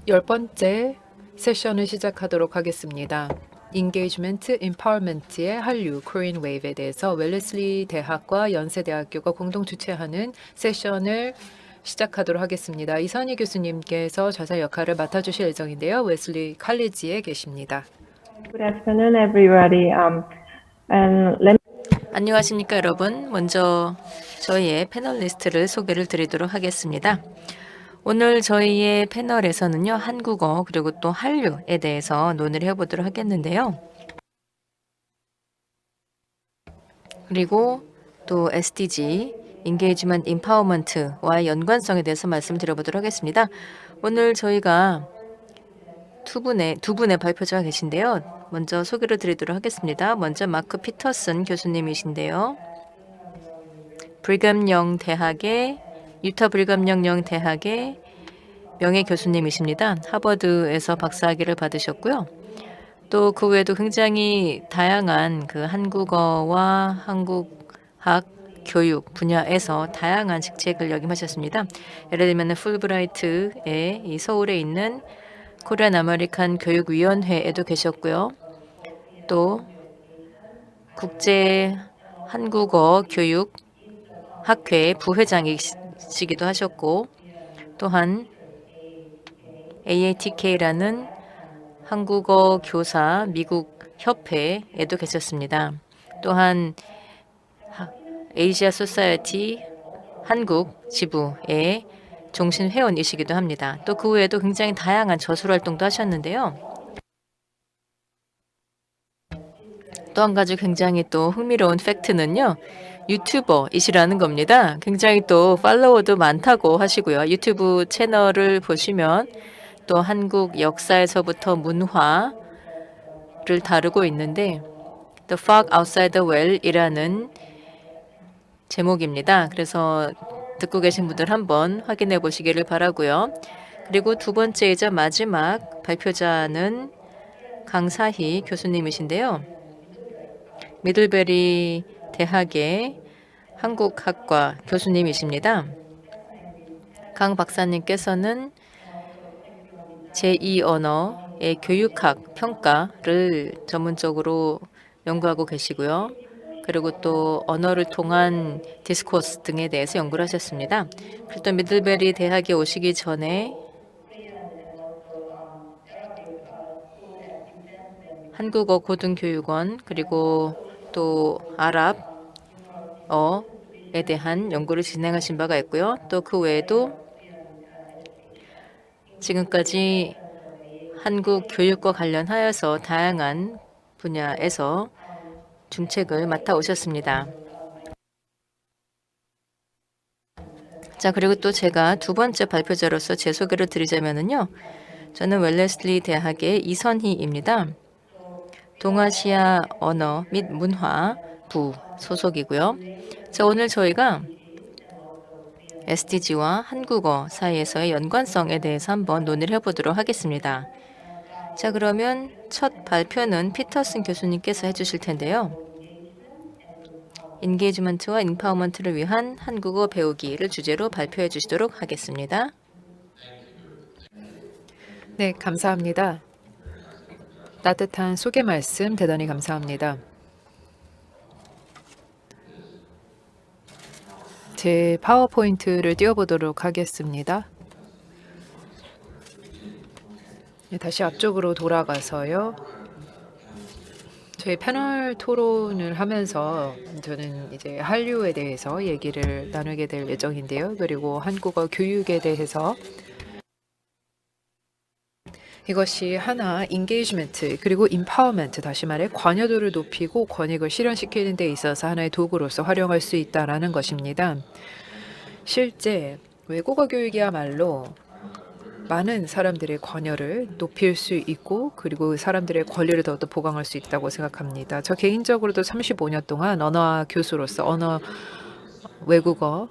10번째 세션을 시작하도록 하겠습니다. 인게이지먼트 임파워먼트의 한류 코리안 웨이브에 대해서 웰레슬리 대학과 연세대학교가 공동 주최하는 세션을 시작하도록 하겠습니다. 이선희 교수님께서 저자 역할을 맡아주실 예정인데요. 웨슬리 칼리지에 계십니다. Good afternoon, everybody. 안녕하십니까 여러분. 먼저 저희의 패널리스트를 소개를 드리도록 하겠습니다. 오늘 저희의 패널에서는요, 한국어 그리고 또 한류에 대해서 논의를 해보도록 하겠는데요. 그리고 또 SDG, Engagement Empowerment와의 연관성에 대해서 말씀드려보도록 하겠습니다. 오늘 저희가 두 분의 발표자가 계신데요. 먼저 소개를 드리도록 하겠습니다. 먼저 마크 피터슨 교수님이신데요. 유타 브리감 영 대학의 명예 교수님이십니다. 하버드에서 박사학위를 받으셨고요. 또 그 외에도 굉장히 다양한 그 한국어와 한국학 교육 분야에서 다양한 직책을 역임하셨습니다. 예를 들면 풀브라이트의 이 서울에 있는 코리안 아메리칸 교육위원회에도 계셨고요. 또 국제 한국어 교육 학회 부회장이시기도 하셨고, 또한 AATK라는 한국어 교사 미국 협회에도 계셨습니다. 또한 에이시아 소사이어티 한국 지부의 종신 회원이시기도 합니다. 또 그 외에도 굉장히 다양한 저술 활동도 하셨는데요. 또 한 가지 굉장히 또 흥미로운 팩트는요, 유튜버이시라는 겁니다. 굉장히 또 팔로워도 많다고 하시고요. 유튜브 채널을 보시면 또 한국 역사에서부터 문화를 다루고 있는데 The Fog Outside the Well이라는 제목입니다. 그래서 듣고 계신 분들 한번 확인해 보시기를 바라고요. 그리고 두 번째이자 마지막 발표자는 강사희 교수님이신데요. 미들베리 대학의 한국학과 교수님이십니다. 강 박사님께서는 제2언어의 교육학 평가를 전문적으로 연구하고 계시고요. 그리고 또 언어를 통한 디스코스 등에 대해서 연구를 하셨습니다. 그리고 또 미들베리 대학에 오시기 전에 한국어 고등교육원 그리고 또 아랍어에 대한 연구를 진행하신 바가 있고요. 또 그 외에도 지금까지 한국 교육과 관련하여서 다양한 분야에서 중책을 맡아 오셨습니다. 자, 그리고 또 제가 두 번째 발표자로서 제 소개를 드리자면요. 저는 웰레슬리 대학의 이선희입니다. 동아시아 언어 및 문화부 소속이고요. 자, 오늘 저희가 SDG와 한국어 사이에서의 연관성에 대해서 한번 논의를 해보도록 하겠습니다. 자, 그러면 첫 발표는 피터슨 교수님께서 해주실 텐데요. 인게이지먼트와 인파워먼트를 위한 한국어 배우기를 주제로 발표해 주시도록 하겠습니다. 네, 감사합니다. 따뜻한 소개 말씀 대단히 감사합니다. 제 파워포인트를 띄워보도록 하겠습니다. 네, 다시 앞쪽으로 돌아가서요. 저희 패널 토론을 하면서 저는 이제 한류에 대해서 얘기를 나누게 될 예정인데요. 그리고 한국어 교육에 대해서 이것이 하나 인게이지먼트 그리고 임파워먼트, 다시 말해 관여도를 높이고 권익을 실현시키는 데 있어서 하나의 도구로서 활용할 수 있다라는 것입니다. 실제 외국어 교육이야말로 많은 사람들의 관여를 높일 수 있고 그리고 사람들의 권리를 더 보강할 수 있다고 생각합니다. 저 개인적으로도 35년 동안 언어학 교수로서 외국어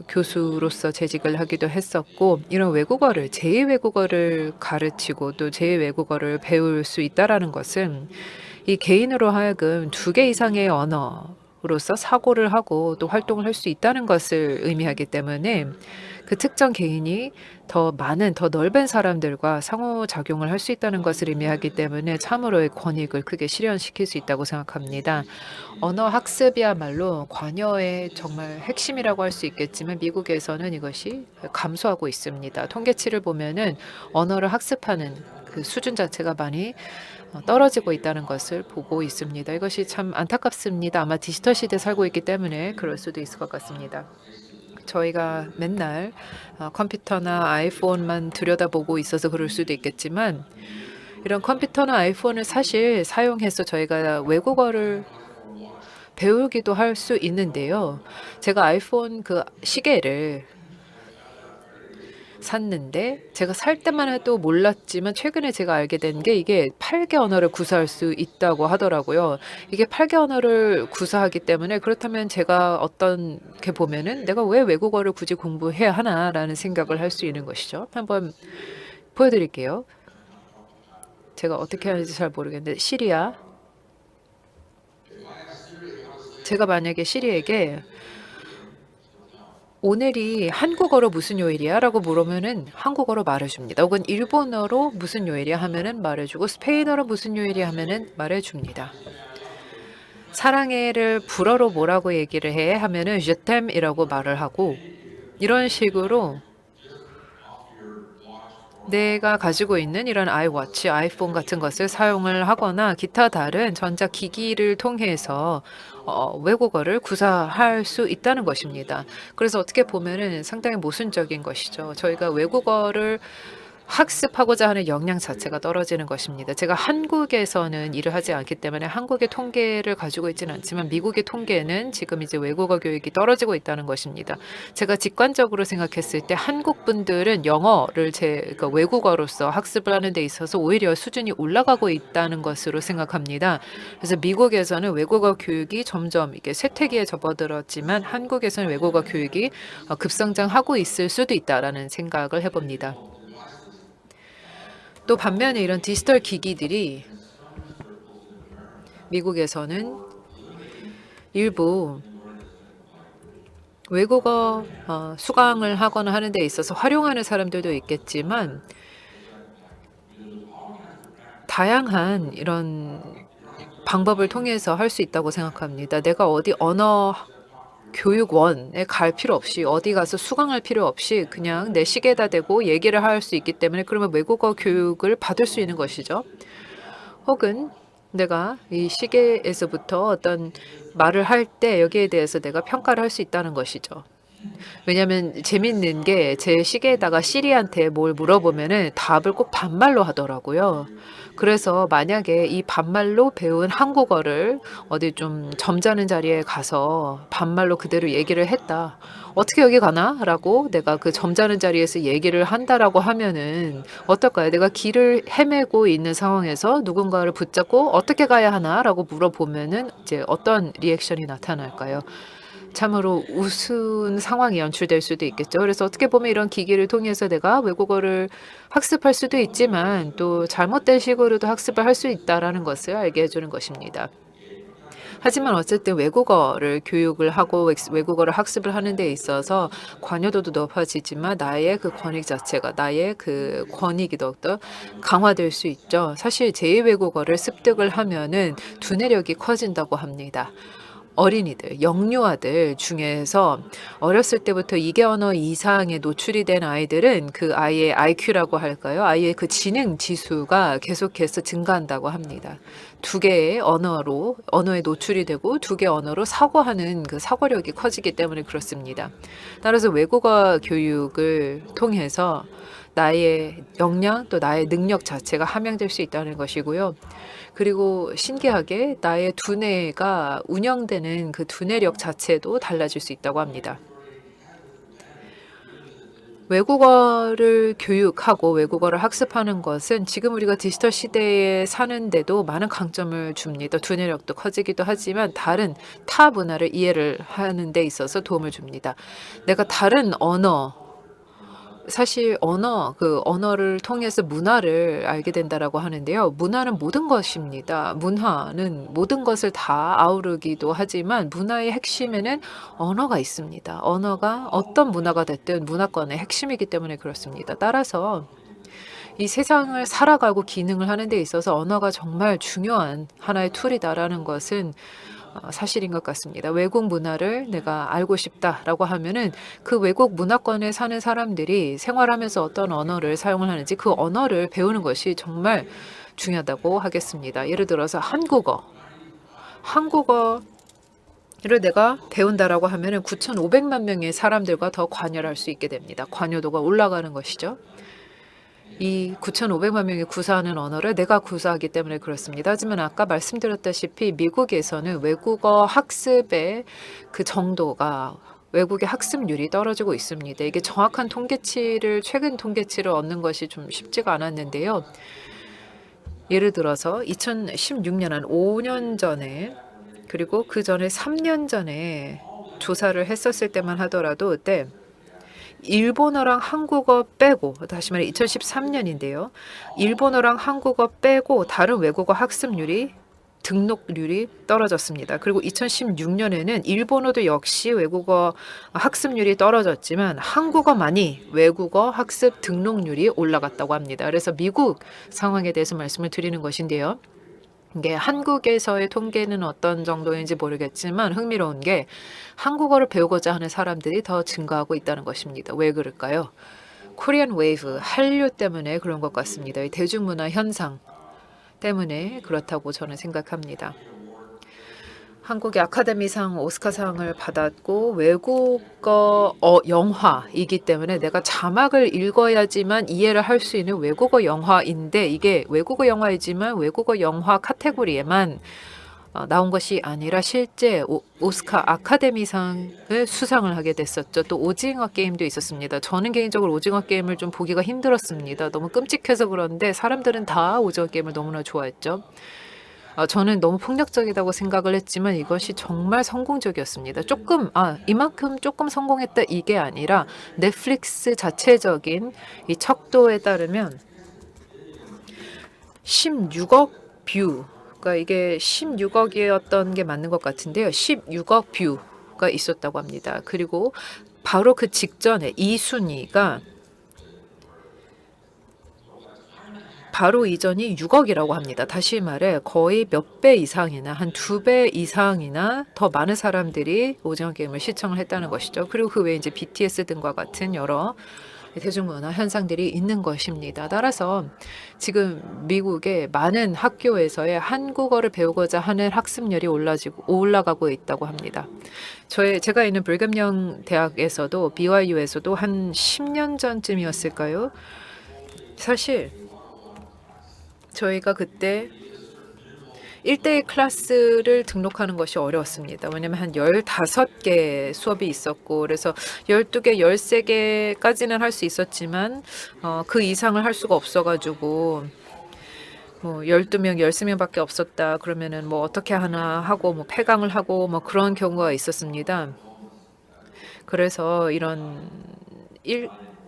교수로서 재직을 하기도 했었고, 이런 외국어를 제2외국어를 가르치고 또 제2외국어를 배울 수 있다라는 것은 이 개인으로 하여금 2개 이상의 언어 개인으로서 사고를 하고 또 활동을 할 수 있다는 것을 의미하기 때문에 그 특정 개인이 더 많은 더 넓은 사람들과 상호작용을 할 수 있다는 것을 의미하기 때문에 참으로의 권익을 크게 실현시킬 수 있다고 생각합니다. 언어 학습이야말로 관여의 정말 핵심이라고 할 수 있겠지만 미국에서는 이것이 감소하고 있습니다. 통계치를 보면은 언어를 학습하는 그 수준 자체가 많이 떨어지고 있다는 것을 보고 있습니다. 이것이 참 안타깝습니다. 아마 디지털 시대에 살고 있기 때문에 그럴 수도 있을 것 같습니다. 저희가 맨날 컴퓨터나 아이폰만 들여다보고 있어서 그럴 수도 있겠지만 이런 컴퓨터나 아이폰을 사실 사용해서 저희가 외국어를 배우기도 할 수 있는데요. 제가 아이폰 그 시계를 샀는데 제가 살 때만 해도 몰랐지만 최근에 제가 알게 된 게 이게 8개 언어를 구사할 수 있다고 하더라고요. 이게 8개 언어를 구사하기 때문에 그렇다면 제가 어떻게 보면은 '내가 왜 외국어를 굳이 공부해야 하나.'라는 생각을 할 수 있는 것이죠. 한번 보여드릴게요. 제가 어떻게 하는지 잘 모르겠는데 시리야. 제가 만약에 시리에게 "오늘이 한국어로 무슨 요일이야?" 라고 물으면은 한국어로 말해줍니다. 혹은 일본어로 무슨 요일이야 하면은 말해주고 스페인어로 무슨 요일이야 하면은 말해줍니다. 사랑해를 불어로 뭐라고 얘기를 해 하면은 Je t'aime이라고 말을 하고 이런 식으로 내가 가지고 있는 이런 아이워치, 아이폰 같은 것을 사용을 하거나 기타 다른 전자기기를 통해서 외국어를 구사할 수 있다는 것입니다. 그래서 어떻게 보면은 상당히 모순적인 것이죠. 저희가 외국어를 학습하고자 하는 역량 자체가 떨어지는 것입니다. 제가 한국에서는 일을 하지 않기 때문에 한국의 통계를 가지고 있지는 않지만 미국의 통계는 지금 이제 외국어 교육이 떨어지고 있다는 것입니다. 제가 직관적으로 생각했을 때 한국 분들은 영어를 그러니까 외국어로서 학습을 하는 데 있어서 오히려 수준이 올라가고 있다는 것으로 생각합니다. 그래서 미국에서는 외국어 교육이 점점 이게 쇠퇴기에 접어들었지만 한국에서는 외국어 교육이 급성장하고 있을 수도 있다라는 생각을 해봅니다. 또 반면에 이런 디지털 기기들이 미국에서는 일부 외국어 수강을 하거나 하는 데 있어서 활용하는 사람들도 있겠지만 다양한 이런 방법을 통해서 할 수 있다고 생각합니다. 내가 어디 언어 교육원에 갈 필요 없이 어디 가서 수강할 필요 없이 그냥 내 시계에다 대고 얘기를 할 수 있기 때문에 그러면 외국어 교육을 받을 수 있는 것이죠. 혹은 내가 이 시계에서부터 어떤 말을 할 때 여기에 대해서 내가 평가를 할 수 있다는 것이죠. 왜냐하면 재밌는 게 제 시계에다가 시리한테 뭘 물어보면은 답을 꼭 반말로 하더라고요. 그래서 만약에 이 반말로 배운 한국어를 어디 좀 점잖은 자리에 가서 반말로 그대로 얘기를 했다. "어떻게 여기 가나?" 라고 내가 그 점잖은 자리에서 얘기를 한다라고 하면은 어떨까요? 내가 길을 헤매고 있는 상황에서 누군가를 붙잡고 "어떻게 가야 하나?" 라고 물어보면은 이제 어떤 리액션이 나타날까요? 참으로 우스운 상황이 연출될 수도 있겠죠. 그래서 어떻게 보면 이런 기기를 통해서 내가 외국어를 학습할 수도 있지만 또 잘못된 식으로도 학습을 할 수 있다라는 것을 알게 해 주는 것입니다. 하지만 어쨌든 외국어를 교육을 하고 외국어를 학습을 하는 데 있어서 관여도도 높아지지만 나의 그 권익 자체가 나의 그 권익이 더욱더 강화될 수 있죠. 사실 제2외국어를 습득을 하면은 두뇌력이 커진다고 합니다. 어린이들, 영유아들 중에서 어렸을 때부터 2개 언어 이상에 노출이 된 아이들은 그 아이의 IQ라고 할까요? 아이의 그 지능 지수가 계속해서 증가한다고 합니다. 2개의 언어에 노출이 되고 2개 언어로 사고하는 그 사고력이 커지기 때문에 그렇습니다. 따라서 외국어 교육을 통해서 나의 역량 또 나의 능력 자체가 함양될 수 있다는 것이고요. 그리고 신기하게 나의 두뇌가 운영되는 그 두뇌력 자체도 달라질 수 있다고 합니다. 외국어를 교육하고 외국어를 학습하는 것은 지금 우리가 디지털 시대에 사는데도 많은 강점을 줍니다. 두뇌력도 커지기도 하지만 다른 타 문화를 이해를 하는 데 있어서 도움을 줍니다. 내가 다른 언어 사실 언어를 통해서 문화를 알게 된다라고 하는데요. 문화는 모든 것입니다. 문화는 모든 것을 다 아우르기도 하지만 문화의 핵심에는 언어가 있습니다. 언어가 어떤 문화가 됐든 문화권의 핵심이기 때문에 그렇습니다. 따라서 이 세상을 살아가고 기능을 하는 데 있어서 언어가 정말 중요한 하나의 툴이다라는 것은 사실인 것 같습니다. 외국 문화를 내가 알고 싶다라고 하면은 그 외국 문화권에 사는 사람들이 생활하면서 어떤 언어를 사용을 하는지 그 언어를 배우는 것이 정말 중요하다고 하겠습니다. 예를 들어서 한국어를 내가 배운다라고 하면은 9,500만 명의 사람들과 더 관여를 할 수 있게 됩니다. 관여도가 올라가는 것이죠. 이 9,500만 명이 구사하는 언어를 내가 구사하기 때문에 그렇습니다. 하지만 아까 말씀드렸다시피 미국에서는 외국어 학습의 그 정도가 외국의 학습률이 떨어지고 있습니다. 이게 정확한 최근 통계치를 얻는 것이 좀 쉽지가 않았는데요. 예를 들어서 2016년 한 5년 전에 그리고 그 전에 3년 전에 조사를 했었을 때만 하더라도 그때 일본어랑 한국어 빼고 다시 말해 2013년인데요. 일본어랑 한국어 빼고 다른 외국어 등록률이 떨어졌습니다. 그리고 2016년에는 일본어도 역시 외국어 학습률이 떨어졌지만 한국어만이 외국어 학습 등록률이 올라갔다고 합니다. 그래서 미국 상황에 대해서 말씀을 드리는 것인데요. 이게 한국에서의 통계는 어떤 정도인지 모르겠지만 흥미로운 게 한국어를 배우고자 하는 사람들이 더 증가하고 있다는 것입니다. 왜 그럴까요? 코리안 웨이브, 한류 때문에 그런 것 같습니다. 이 대중문화 현상 때문에 그렇다고 저는 생각합니다. 한국의 아카데미상, 오스카상을 받았고 외국어 영화이기 때문에 내가 자막을 읽어야지만 이해를 할 수 있는 외국어 영화인데 이게 외국어 영화이지만 외국어 영화 카테고리에만 나온 것이 아니라 실제 오스카 아카데미상을 수상을 하게 됐었죠. 또 오징어 게임도 있었습니다. 저는 개인적으로 오징어 게임을 좀 보기가 힘들었습니다. 너무 끔찍해서 그런데 사람들은 다 오징어 게임을 너무나 좋아했죠. 저는 너무 폭력적이라고 생각을 했지만 이것이 정말 성공적이었습니다. 이만큼 조금 성공했다 이게 아니라 넷플릭스 자체적인 이 척도에 따르면 16억 뷰, 그러니까 이게 16억이었던 게 맞는 것 같은데요. 16억 뷰가 있었다고 합니다. 그리고 바로 그 직전에 2순위가 바로 이전이 6억이라고 합니다. 다시 말해 거의 몇 배 이상이나 한 2배 이상이나 더 많은 사람들이 오징어 게임을 시청을 했다는 것이죠. 그리고 그 외에 이제 BTS 등과 같은 여러 대중문화 현상들이 있는 것입니다. 따라서 지금 미국의 많은 학교에서의 한국어를 배우고자 하는 학습률이 올라가고 있다고 합니다. 제가 있는 브리검영 대학에서도 BYU에서도 한 10년 전쯤이었을까요? 사실 저희가 그때 1대1 클래스를 등록하는 것이 어려웠습니다. 왜냐면 한 15개 수업이 있었고 그래서 12개, 13개까지는 할 수 있었지만 그 이상을 할 수가 없어가지고 뭐 12명, 13명밖에 없었다. 그러면은 뭐 어떻게 하나 하고 뭐 폐강을 하고 뭐 그런 경우가 있었습니다. 그래서 이런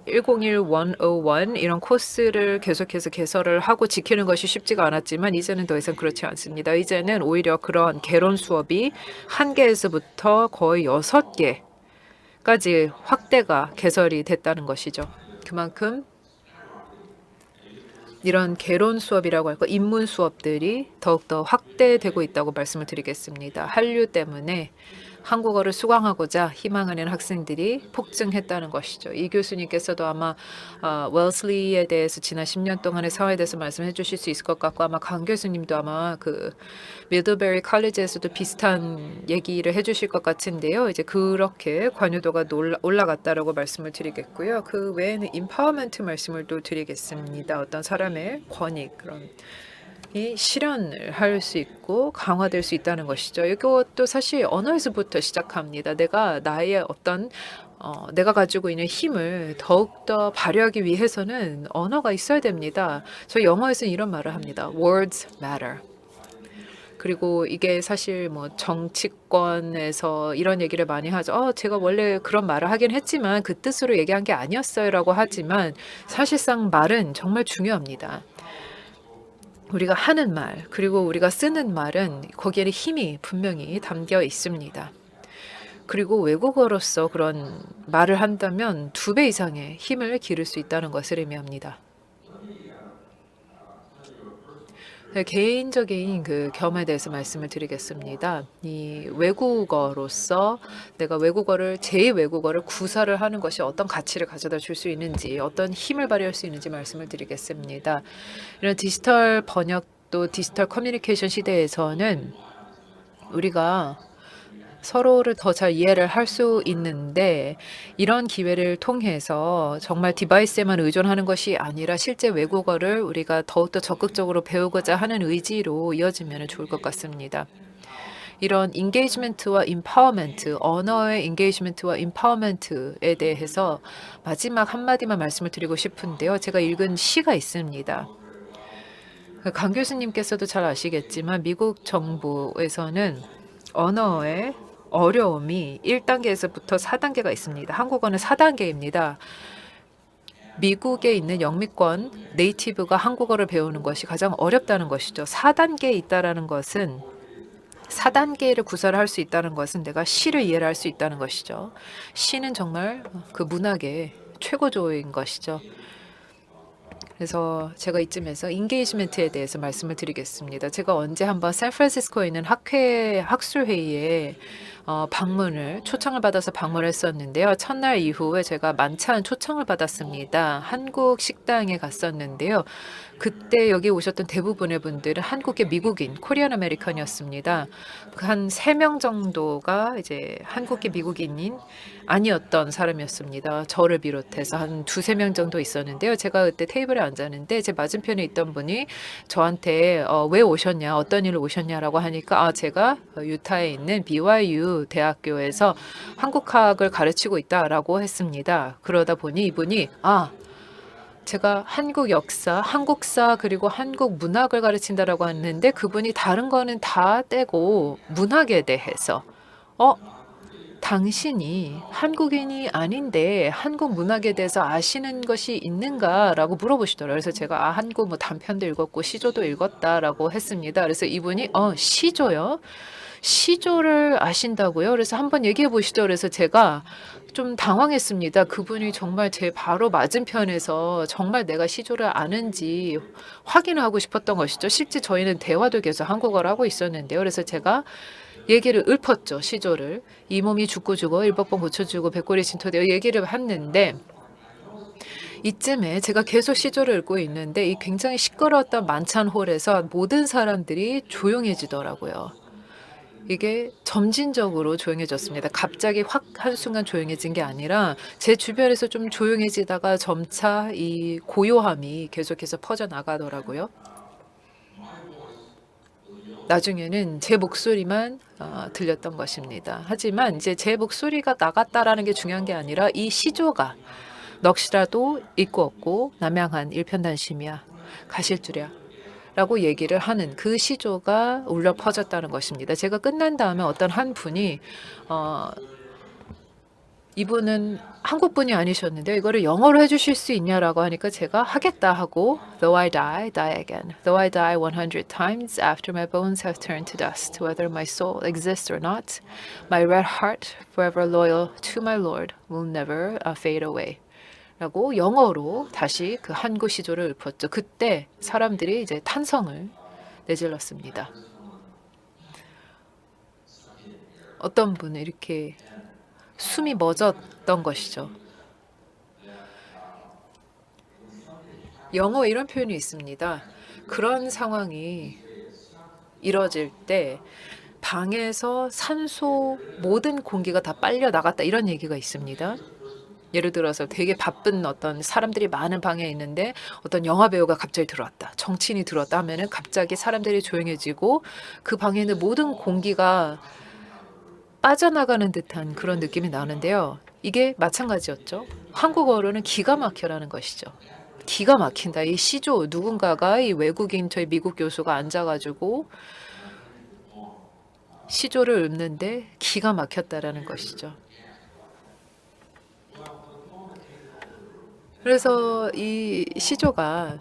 101 이런 코스를 계속해서 개설을 하고 지키는 것이 쉽지가 않았지만 이제는 더 이상 그렇지 않습니다. 이제는 오히려 그런 개론 수업이 1개에서부터 거의 6개까지 확대가 개설이 됐다는 것이죠. 그만큼 이런 개론 수업이라고 할까 인문 수업들이 더욱더 확대되고 있다고 말씀을 드리겠습니다. 한류 때문에 한국어를 수강하고자 희망하는 학생들이 폭증했다는 것이죠. 이 교수님께서도 아마 웰슬리에 대해서 지난 10년 동안의 사회에 대해서 말씀해 주실 수 있을 것 같고 아마 강 교수님도 아마 그 미들베리 칼리지에서도 비슷한 얘기를 해주실 것 같은데요. 이제 그렇게 관여도가 올라갔다라고 말씀을 드리겠고요. 그 외에는 임파워먼트 말씀을 또 드리겠습니다. 어떤 사람의 권익 그런 이 실현을 할 수 있고 강화될 수 있다는 것이죠. 이것도 사실 언어에서부터 시작합니다. 내가 내가 가지고 있는 힘을 더욱더 발휘하기 위해서는 언어가 있어야 됩니다. 저 영어에서는 이런 말을 합니다. Words matter. 그리고 이게 사실 뭐 정치권에서 이런 얘기를 많이 하죠. 제가 원래 그런 말을 하긴 했지만 그 뜻으로 얘기한 게 아니었어요라고 하지만 사실상 말은 정말 중요합니다. 우리가 하는 말, 그리고 우리가 쓰는 말은 거기에는 힘이 분명히 담겨 있습니다. 그리고 외국어로서 그런 말을 한다면 2배 이상의 힘을 기를 수 있다는 것을 의미합니다. 개인적인 그 경험에 대해서 말씀을 드리겠습니다. 이 외국어로서 내가 외국어를 제2외국어를 구사를 하는 것이 어떤 가치를 가져다 줄 수 있는지, 어떤 힘을 발휘할 수 있는지 말씀을 드리겠습니다. 이런 디지털 번역도 디지털 커뮤니케이션 시대에서는 우리가 서로를 더 잘 이해를 할 수 있는데 이런 기회를 통해서 정말 디바이스에만 의존하는 것이 아니라 실제 외국어를 우리가 더욱더 적극적으로 배우고자 하는 의지로 이어지면 좋을 것 같습니다. 이런 인게이지먼트와 임파워먼트, 언어의 인게이지먼트와 임파워먼트에 대해서 마지막 한마디만 말씀을 드리고 싶은데요. 제가 읽은 시가 있습니다. 강 교수님께서도 잘 아시겠지만 미국 정부에서는 언어의 어려움이 1단계에서부터 4단계가 있습니다. 한국어는 4단계입니다. 미국에 있는 영미권 네이티브가 한국어를 배우는 것이 가장 어렵다는 것이죠. 4단계에 있다라는 것은 4단계를 구사를 할 수 있다는 것은 내가 시를 이해를 할 수 있다는 것이죠. 시는 정말 그 문학의 최고조인 것이죠. 그래서 제가 이쯤에서 인게이지먼트에 대해서 말씀을 드리겠습니다. 제가 언제 한번 샌프란시스코에 있는 학술회의에 초청을 받아서 방문을 했었는데요. 첫날 이후에 제가 만찬 초청을 받았습니다. 한국 식당에 갔었는데요. 그때 여기 오셨던 대부분의 분들은 한국계 미국인, 코리안 아메리칸이었습니다. 한 3명 정도가 이제 한국계 미국인인 아니었던 사람이었습니다. 저를 비롯해서 한 2-3명 정도 있었는데요. 제가 그때 테이블에 앉았는데 제 맞은편에 있던 분이 저한테 왜 오셨냐, 어떤 일로 오셨냐라고 하니까 제가 유타에 있는 BYU 대학교에서 한국학을 가르치고 있다라고 했습니다. 그러다 보니 이분이 제가 한국 역사, 한국사 그리고 한국 문학을 가르친다라고 했는데 그분이 다른 거는 다 떼고 문학에 대해서 당신이 한국인이 아닌데 한국 문학에 대해서 아시는 것이 있는가라고 물어보시더라고요. 그래서 제가 한국 뭐 단편도 읽었고 시조도 읽었다라고 했습니다. 그래서 이분이 시조요? 시조를 아신다고요? 그래서 한번 얘기해 보시죠. 그래서 제가 좀 당황했습니다. 그분이 정말 제 바로 맞은편에서 정말 내가 시조를 아는지 확인하고 싶었던 것이죠. 실제 저희는 대화도 계속 한국어를 하고 있었는데요. 그래서 제가 얘기를 읊었죠. 시조를. 이 몸이 죽고 죽어 일법번 고쳐주고 백골이 진토되어 얘기를 했는데 이쯤에 제가 계속 시조를 읽고 있는데 이 굉장히 시끄러웠던 만찬홀에서 모든 사람들이 조용해지더라고요. 이게 점진적으로 조용해졌습니다. 갑자기 확 한순간 조용해진 게 아니라 제 주변에서 좀 조용해지다가 점차 이 고요함이 계속해서 퍼져나가더라고요. 나중에는 제 목소리만 들렸던 것입니다. 하지만 이제 제 목소리가 나갔다라는 게 중요한 게 아니라 이 시조가 넋이라도 있고 없고 남양한 일편단심이야 가실 줄이야 라고 얘기를 하는 그 시조가 울려 퍼졌다는 것입니다. 제가 끝난 다음에 어떤 한 분이 이분은 한국분이 아니셨는데 이거를 영어로 해주실 수 있냐라고 하니까 제가 하겠다 하고 Though I die, die again. Though I die 100 times after my bones have turned to dust. Whether my soul exists or not, my red heart, forever loyal to my Lord, will never fade away. 라고 영어로 다시 그 한국 시조를 읊었죠. 그때 사람들이 이제 탄성을 내질렀습니다. 어떤 분은 이렇게 숨이 멎었던 것이죠. 영어에 이런 표현이 있습니다. 그런 상황이 이뤄질 때 방에서 산소 모든 공기가 다 빨려 나갔다 이런 얘기가 있습니다. 예를 들어서 되게 바쁜 어떤 사람들이 많은 방에 있는데 어떤 영화 배우가 갑자기 들어왔다. 정치인이 들어왔다 하면은 갑자기 사람들이 조용해지고 그 방에 있는 모든 공기가 빠져나가는 듯한 그런 느낌이 나는데요. 이게 마찬가지였죠. 한국어로는 기가 막혀라는 것이죠. 기가 막힌다. 이 시조 누군가가 이 외국인 저희 미국 교수가 앉아가지고 시조를 읊는데 기가 막혔다라는 것이죠. 그래서 이 시조가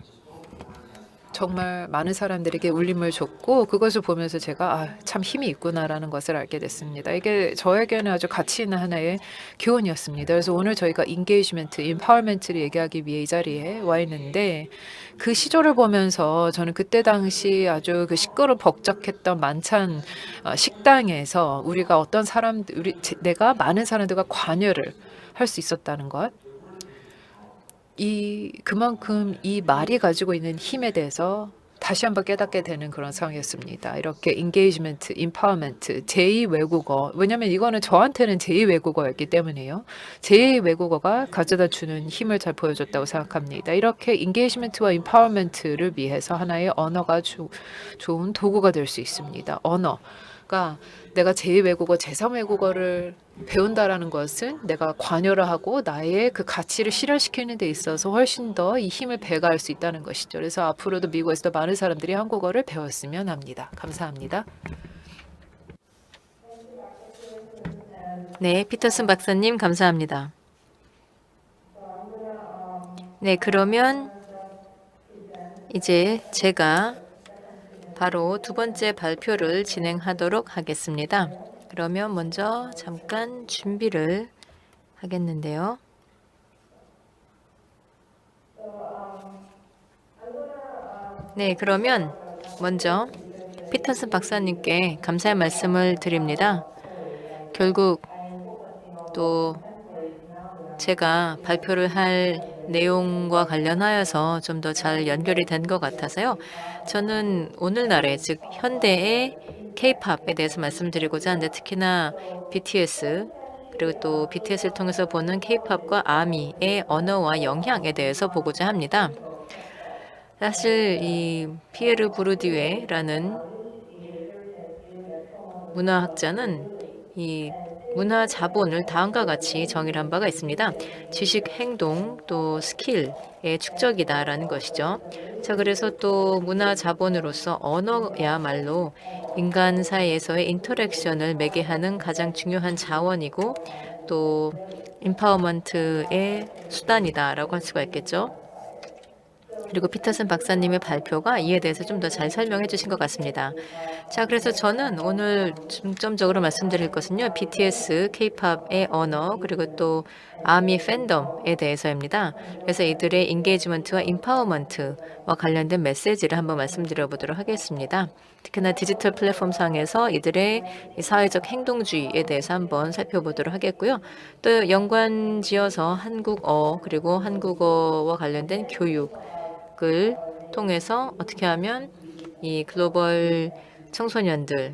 정말 많은 사람들에게 울림을 줬고 그것을 보면서 제가 참 힘이 있구나라는 것을 알게 됐습니다. 이게 저에게는 아주 가치 있는 하나의 교훈이었습니다. 그래서 오늘 저희가 인게이지먼트, 임파워먼트를 얘기하기 위해 이 자리에 와 있는데 그 시조를 보면서 저는 그때 당시 아주 그 시끄러 벅적했던 만찬 식당에서 우리가 어떤 사람들, 내가 많은 사람들과 관여를 할 수 있었다는 것. 그만큼 이 말이 가지고 있는 힘에 대해서 다시 한번 깨닫게 되는 그런 상황이었습니다. 이렇게 인게이지먼트, 임파워먼트, 제2 외국어. 왜냐하면 이거는 저한테는 제2 외국어였기 때문에요. 제2 외국어가 가져다 주는 힘을 잘 보여줬다고 생각합니다. 이렇게 인게이지먼트와 임파워먼트를 위해서 하나의 언어가 좋은 도구가 될 수 있습니다. 언어가 내가 제2 외국어, 제3 외국어를 배운다라는 것은 내가 관여를 하고 나의 그 가치를 실현시키는 데 있어서 훨씬 더 이 힘을 배가할 수 있다는 것이죠. 그래서 앞으로도 미국에서도 많은 사람들이 한국어를 배웠으면 합니다. 감사합니다. 네, 피터슨 박사님 감사합니다. 네, 그러면 이제 제가 바로 두 번째 발표를 진행하도록 하겠습니다. 그러면 먼저 잠깐 준비를 하겠는데요. 네, 그러면 먼저 피터슨 박사님께 감사의 말씀을 드립니다. 결국 또 제가 발표를 할 내용과 관련하여서 좀 더 잘 연결이 된 것 같아서요. 저는 오늘날의 즉 현대의 K-팝에 대해서 말씀드리고자 하는데 특히나 BTS 그리고 또 BTS를 통해서 보는 K-팝과 아미의 언어와 영향에 대해서 보고자 합니다. 사실 이 피에르 부르디웨라는 문화학자는 이 문화 자본을 다음과 같이 정의를 한 바가 있습니다. 지식, 행동, 또 스킬의 축적이다라는 것이죠. 자, 그래서 또 문화 자본으로서 언어야말로 인간 사이에서의 인터랙션을 매개하는 가장 중요한 자원이고 또 임파워먼트의 수단이다라고 할 수가 있겠죠. 그리고 피터슨 박사님의 발표가 이에 대해서 좀 더 잘 설명해 주신 것 같습니다. 자, 그래서 저는 오늘 중점적으로 말씀드릴 것은요. BTS, K-팝의 언어, 그리고 또 아미 팬덤에 대해서입니다. 그래서 이들의 인게이지먼트와 임파워먼트와 관련된 메시지를 한번 말씀드려 보도록 하겠습니다. 특히나 디지털 플랫폼 상에서 이들의 사회적 행동주의에 대해서 한번 살펴보도록 하겠고요. 또 연관지어서 한국어 그리고 한국어와 관련된 교육을 통해서 어떻게 하면 이 글로벌 청소년들의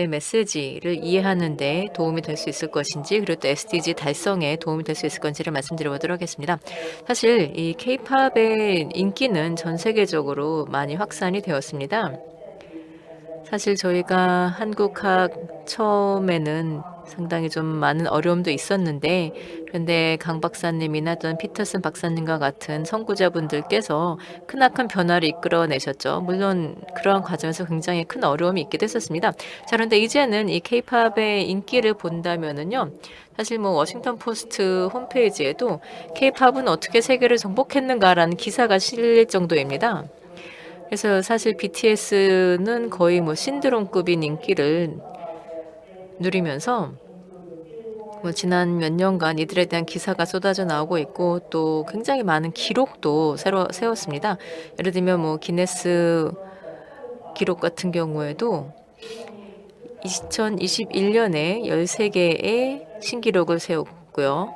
메시지를 이해하는 데 도움이 될 수 있을 것인지 그리고 또 SDG 달성에 도움이 될 수 있을 건지를 말씀드려 보도록 하겠습니다. 사실 이 K-팝의 인기는 전 세계적으로 많이 확산이 되었습니다. 사실 저희가 한국학 처음에는 상당히 좀 많은 어려움도 있었는데 그런데 강 박사님이나 또는 피터슨 박사님과 같은 선구자분들께서 크나큰 변화를 이끌어내셨죠. 물론 그러한 과정에서 굉장히 큰 어려움이 있기도 했었습니다. 자, 그런데 이제는 이 K-팝의 인기를 본다면은요. 사실 뭐 워싱턴 포스트 홈페이지에도 K-팝은 어떻게 세계를 정복했는가라는 기사가 실릴 정도입니다. 그래서 사실 BTS는 거의 뭐 신드롬급인 인기를 누리면서 뭐 지난 몇 년간 이들에 대한 기사가 쏟아져 나오고 있고 또 굉장히 많은 기록도 새로 세웠습니다. 예를 들면 뭐 기네스 기록 같은 경우에도 2021년에 13개의 신기록을 세웠고요.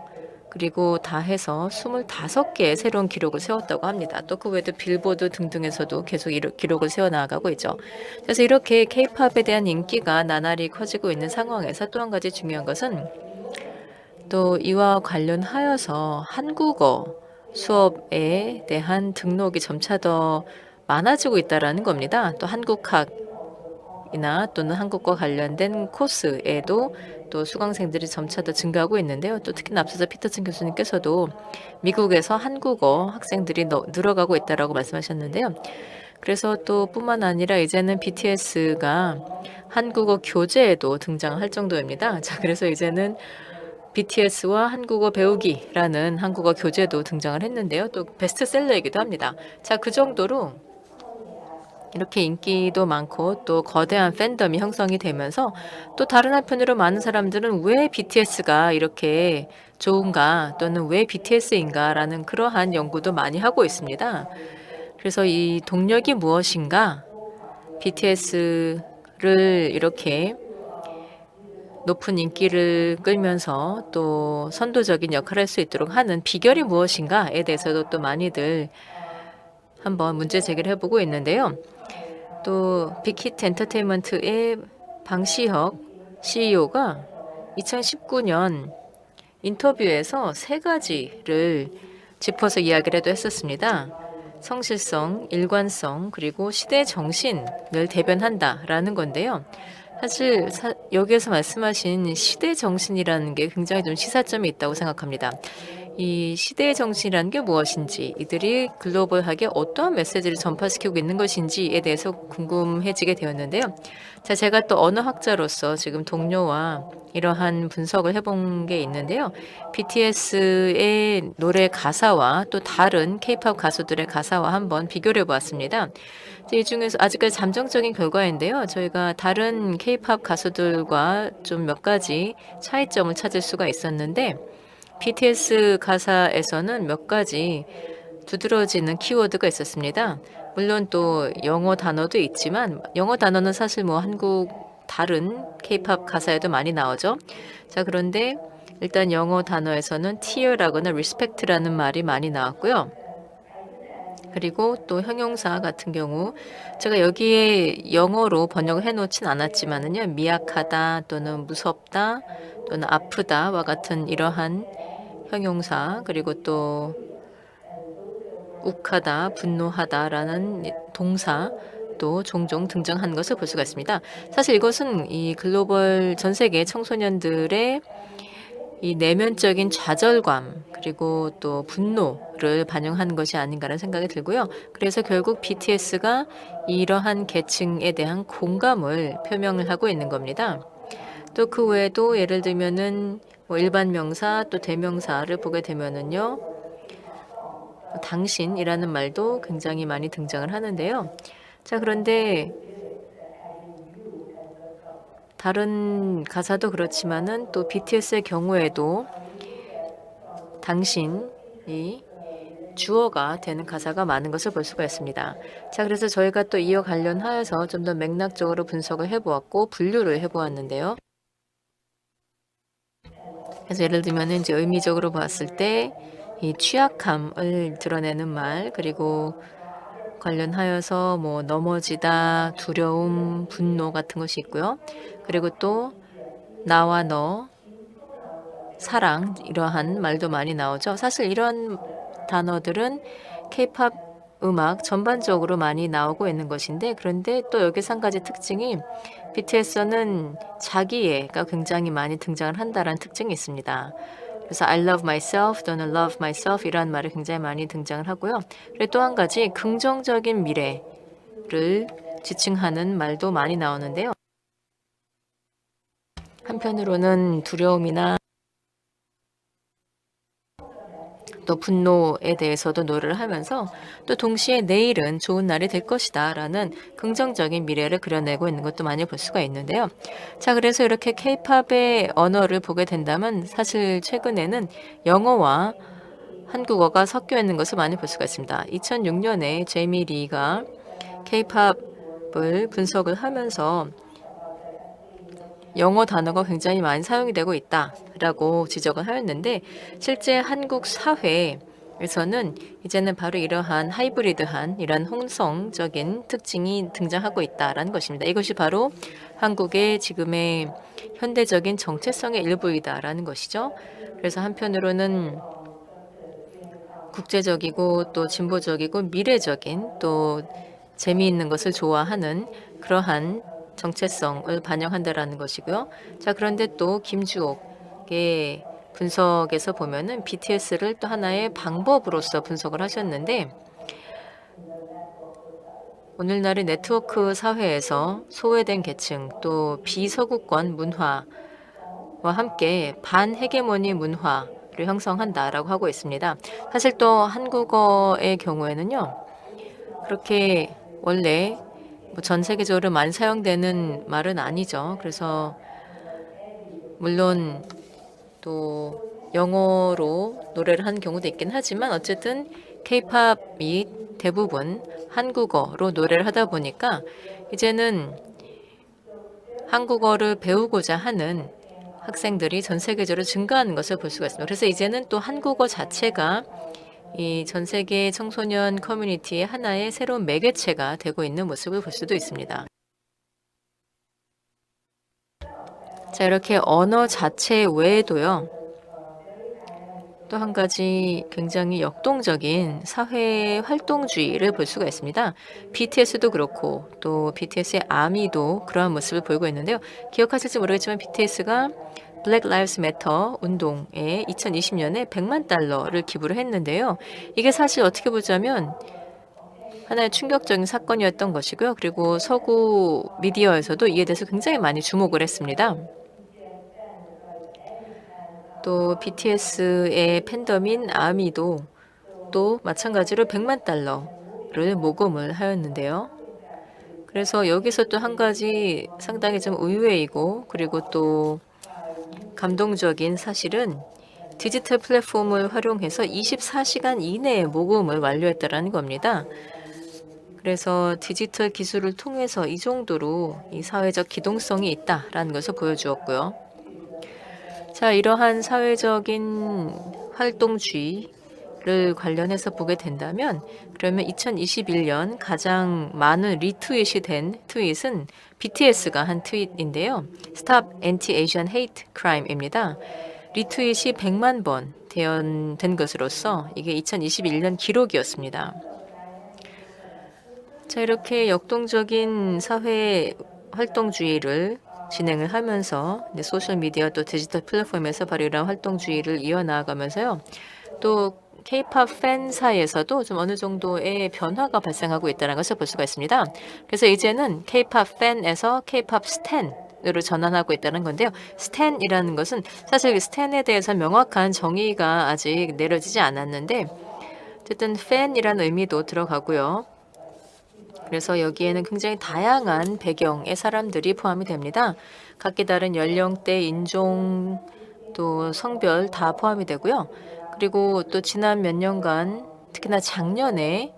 그리고 다 해서 25개의 새로운 기록을 세웠다고 합니다. 또 그 외에도 빌보드 등등에서도 계속 기록을 세워나가고 있죠. 그래서 이렇게 K-팝에 대한 인기가 나날이 커지고 있는 상황에서 또 한 가지 중요한 것은 또 이와 관련하여서 한국어 수업에 대한 등록이 점차 더 많아지고 있다는 겁니다. 또 한국학이나 또는 한국과 관련된 코스에도 또 수강생들이 점차 더 증가하고 있는데요. 또 특히나 앞서서 피터슨 교수님께서도 미국에서 한국어 학생들이 늘어가고 있다라고 말씀하셨는데요. 그래서 또 뿐만 아니라 이제는 BTS가 한국어 교재에도 등장할 정도입니다. 자, 그래서 이제는 BTS와 한국어 배우기라는 한국어 교재도 등장을 했는데요. 또 베스트셀러이기도 합니다. 자, 그 정도로 이렇게 인기도 많고 또 거대한 팬덤이 형성이 되면서 또 다른 한편으로 많은 사람들은 왜 BTS가 이렇게 좋은가 또는 왜 BTS인가라는 그러한 연구도 많이 하고 있습니다. 그래서 이 동력이 무엇인가? BTS를 이렇게 높은 인기를 끌면서 또 선도적인 역할을 할 수 있도록 하는 비결이 무엇인가에 대해서도 또 많이들 한번 문제 제기를 해보고 있는데요. 또 빅히트 엔터테인먼트의 방시혁 CEO가 2019년 인터뷰에서 세 가지를 짚어서 이야기를 해도 했었습니다. 성실성, 일관성, 그리고 시대 정신을 대변한다라는 건데요. 사실 여기에서 말씀하신 시대 정신이라는 게 굉장히 좀 시사점이 있다고 생각합니다. 이 시대의 정신이라는 게 무엇인지, 이들이 글로벌하게 어떠한 메시지를 전파시키고 있는 것인지에 대해서 궁금해지게 되었는데요. 자, 제가 또 언어학자로서 지금 동료와 이러한 분석을 해본 게 있는데요. BTS의 노래 가사와 또 다른 K-팝 가수들의 가사와 한번 비교를 해보았습니다. 이 중에서 아직까지 잠정적인 결과인데요. 저희가 다른 K-팝 가수들과 좀 몇 가지 차이점을 찾을 수가 있었는데 BTS 가사에서는 몇 가지 두드러지는 키워드가 있었습니다. 물론 또 영어 단어도 있지만 영어 단어는 사실 뭐 한국 다른 K-팝 가사에도 많이 나오죠. 자, 그런데 일단 영어 단어에서는 tear라거나 respect라는 말이 많이 나왔고요. 그리고 또 형용사 같은 경우 제가 여기에 영어로 번역을 해놓진 않았지만은요, 미약하다 또는 무섭다 또는 아프다와 같은 이러한 형용사, 그리고 또 욱하다, 분노하다라는 동사도 종종 등장하는 것을 볼 수가 있습니다. 사실 이것은 이 글로벌 전 세계 청소년들의 이 내면적인 좌절감 그리고 또 분노를 반영하는 것이 아닌가라는 생각이 들고요. 그래서 결국 BTS가 이러한 계층에 대한 공감을 표명을 하고 있는 겁니다. 또 그 외에도 예를 들면은 뭐 일반 명사 또 대명사를 보게 되면은요, 당신이라는 말도 굉장히 많이 등장을 하는데요. 자, 그런데 다른 가사도 그렇지만은 또 BTS의 경우에도 당신이 주어가 되는 가사가 많은 것을 볼 수가 있습니다. 자, 그래서 저희가 또 이어 관련하여서 좀 더 맥락적으로 분석을 해보았고 분류를 해보았는데요. 그래서 예를 들면 이제 의미적으로 봤을 때 이 취약함을 드러내는 말, 그리고 관련하여서 뭐 넘어지다, 두려움, 분노 같은 것이 있고요. 그리고 또 나와 너, 사랑, 이러한 말도 많이 나오죠. 사실 이런 단어들은 K-팝 음악 전반적으로 많이 나오고 있는 것인데, 그런데 또 여기서 한 가지 특징이 BTS는 자기애가 굉장히 많이 등장을 한다는 특징이 있습니다. 그래서 I love myself 또는 love myself 이라는 말이 굉장히 많이 등장을 하고요. 그리고 또 한 가지 긍정적인 미래를 지칭하는 말도 많이 나오는데요. 한편으로는 두려움이나 또 분노에 대해서도 노래를 하면서 또 동시에 내일은 좋은 날이 될 것이다 라는 긍정적인 미래를 그려내고 있는 것도 많이 볼 수가 있는데요. 자, 그래서 이렇게 K-팝의 언어를 보게 된다면 사실 최근에는 영어와 한국어가 섞여 있는 것을 많이 볼 수가 있습니다. 2006년에 제이미 리가 K-팝을 분석을 하면서 영어 단어가 굉장히 많이 사용이 되고 있다라고 지적을 하였는데, 실제 한국 사회에서는 이제는 바로 이러한 하이브리드한 이런 혼성적인 특징이 등장하고 있다라는 것입니다. 이것이 바로 한국의 지금의 현대적인 정체성의 일부이다라는 것이죠. 그래서 한편으로는 국제적이고 또 진보적이고 미래적인 또 재미있는 것을 좋아하는 그러한 정체성을 반영한다라는 것이고요. 자, 그런데 또 김주옥의 분석에서 보면은 BTS를 또 하나의 방법으로서 분석을 하셨는데, 오늘날의 네트워크 사회에서 소외된 계층 또 비서구권 문화와 함께 반헤게모니 문화를 형성한다라고 하고 있습니다. 사실 또 한국어의 경우에는요. 그렇게 원래 전 세계적으로 많이 사용되는 말은 아니죠. 그래서 물론 또 영어로 노래를 하는 경우도 있긴 하지만 어쨌든 K-팝이 대부분 한국어로 노래를 하다 보니까 이제는 한국어를 배우고자 하는 학생들이 전 세계적으로 증가하는 것을 볼 수가 있습니다. 그래서 이제는 또 한국어 자체가 이 전 세계 청소년 커뮤니티의 하나의 새로운 매개체가 되고 있는 모습을 볼 수도 있습니다. 자, 이렇게 언어 자체 외에도요. 또 한 가지 굉장히 역동적인 사회 활동주의를 볼 수가 있습니다. BTS도 그렇고 또 BTS의 아미도 그러한 모습을 보이고 있는데요. 기억하실지 모르겠지만 BTS가 Black Lives Matter 운동에 2020년에 100만 달러를 기부를 했는데요. 이게 사실 어떻게 보자면 하나의 충격적인 사건이었던 것이고요. 그리고 서구 미디어에서도 이에 대해서 굉장히 많이 주목을 했습니다. 또 BTS의 팬덤인 아미도 또 마찬가지로 100만 달러를 모금을 하였는데요. 그래서 여기서 또 한 가지 상당히 좀 의외이고 그리고 또 감동적인 사실은 디지털 플랫폼을 활용해서 24시간 이내에 모금을 완료했다라는 겁니다. 그래서 디지털 기술을 통해서 이 정도로 이 사회적 기동성이 있다라는 것을 보여주었고요. 자, 이러한 사회적인 활동주의를 관련해서 보게 된다면 그러면 2021년 가장 많은 리트윗이 된 트윗은 BTS가 한 트윗인데요. Stop Anti-Asian Hate Crime입니다. 리트윗이 100만 번 된 것으로서 이게 2021년 기록이었습니다. 자, 이렇게 역동적인 사회 활동주의를 진행을 하면서 소셜미디어 또 디지털 플랫폼에서 바로 이런 활동주의를 이어나가면서요. 또 K-팝 팬 사이에서도 좀 어느 정도의 변화가 발생하고 있다는 것을 볼 수가 있습니다. 그래서 이제는 K-팝 팬에서 K-팝 스탠으로 전환하고 있다는 건데요. 스탠이라는 것은 사실 스탠에 대해서 명확한 정의가 아직 내려지지 않았는데 어쨌든 팬이라는 의미도 들어가고요. 그래서 여기에는 굉장히 다양한 배경의 사람들이 포함이 됩니다. 각기 다른 연령대, 인종, 또 성별 다 포함이 되고요. 그리고 또 지난 몇 년간 특히나 작년에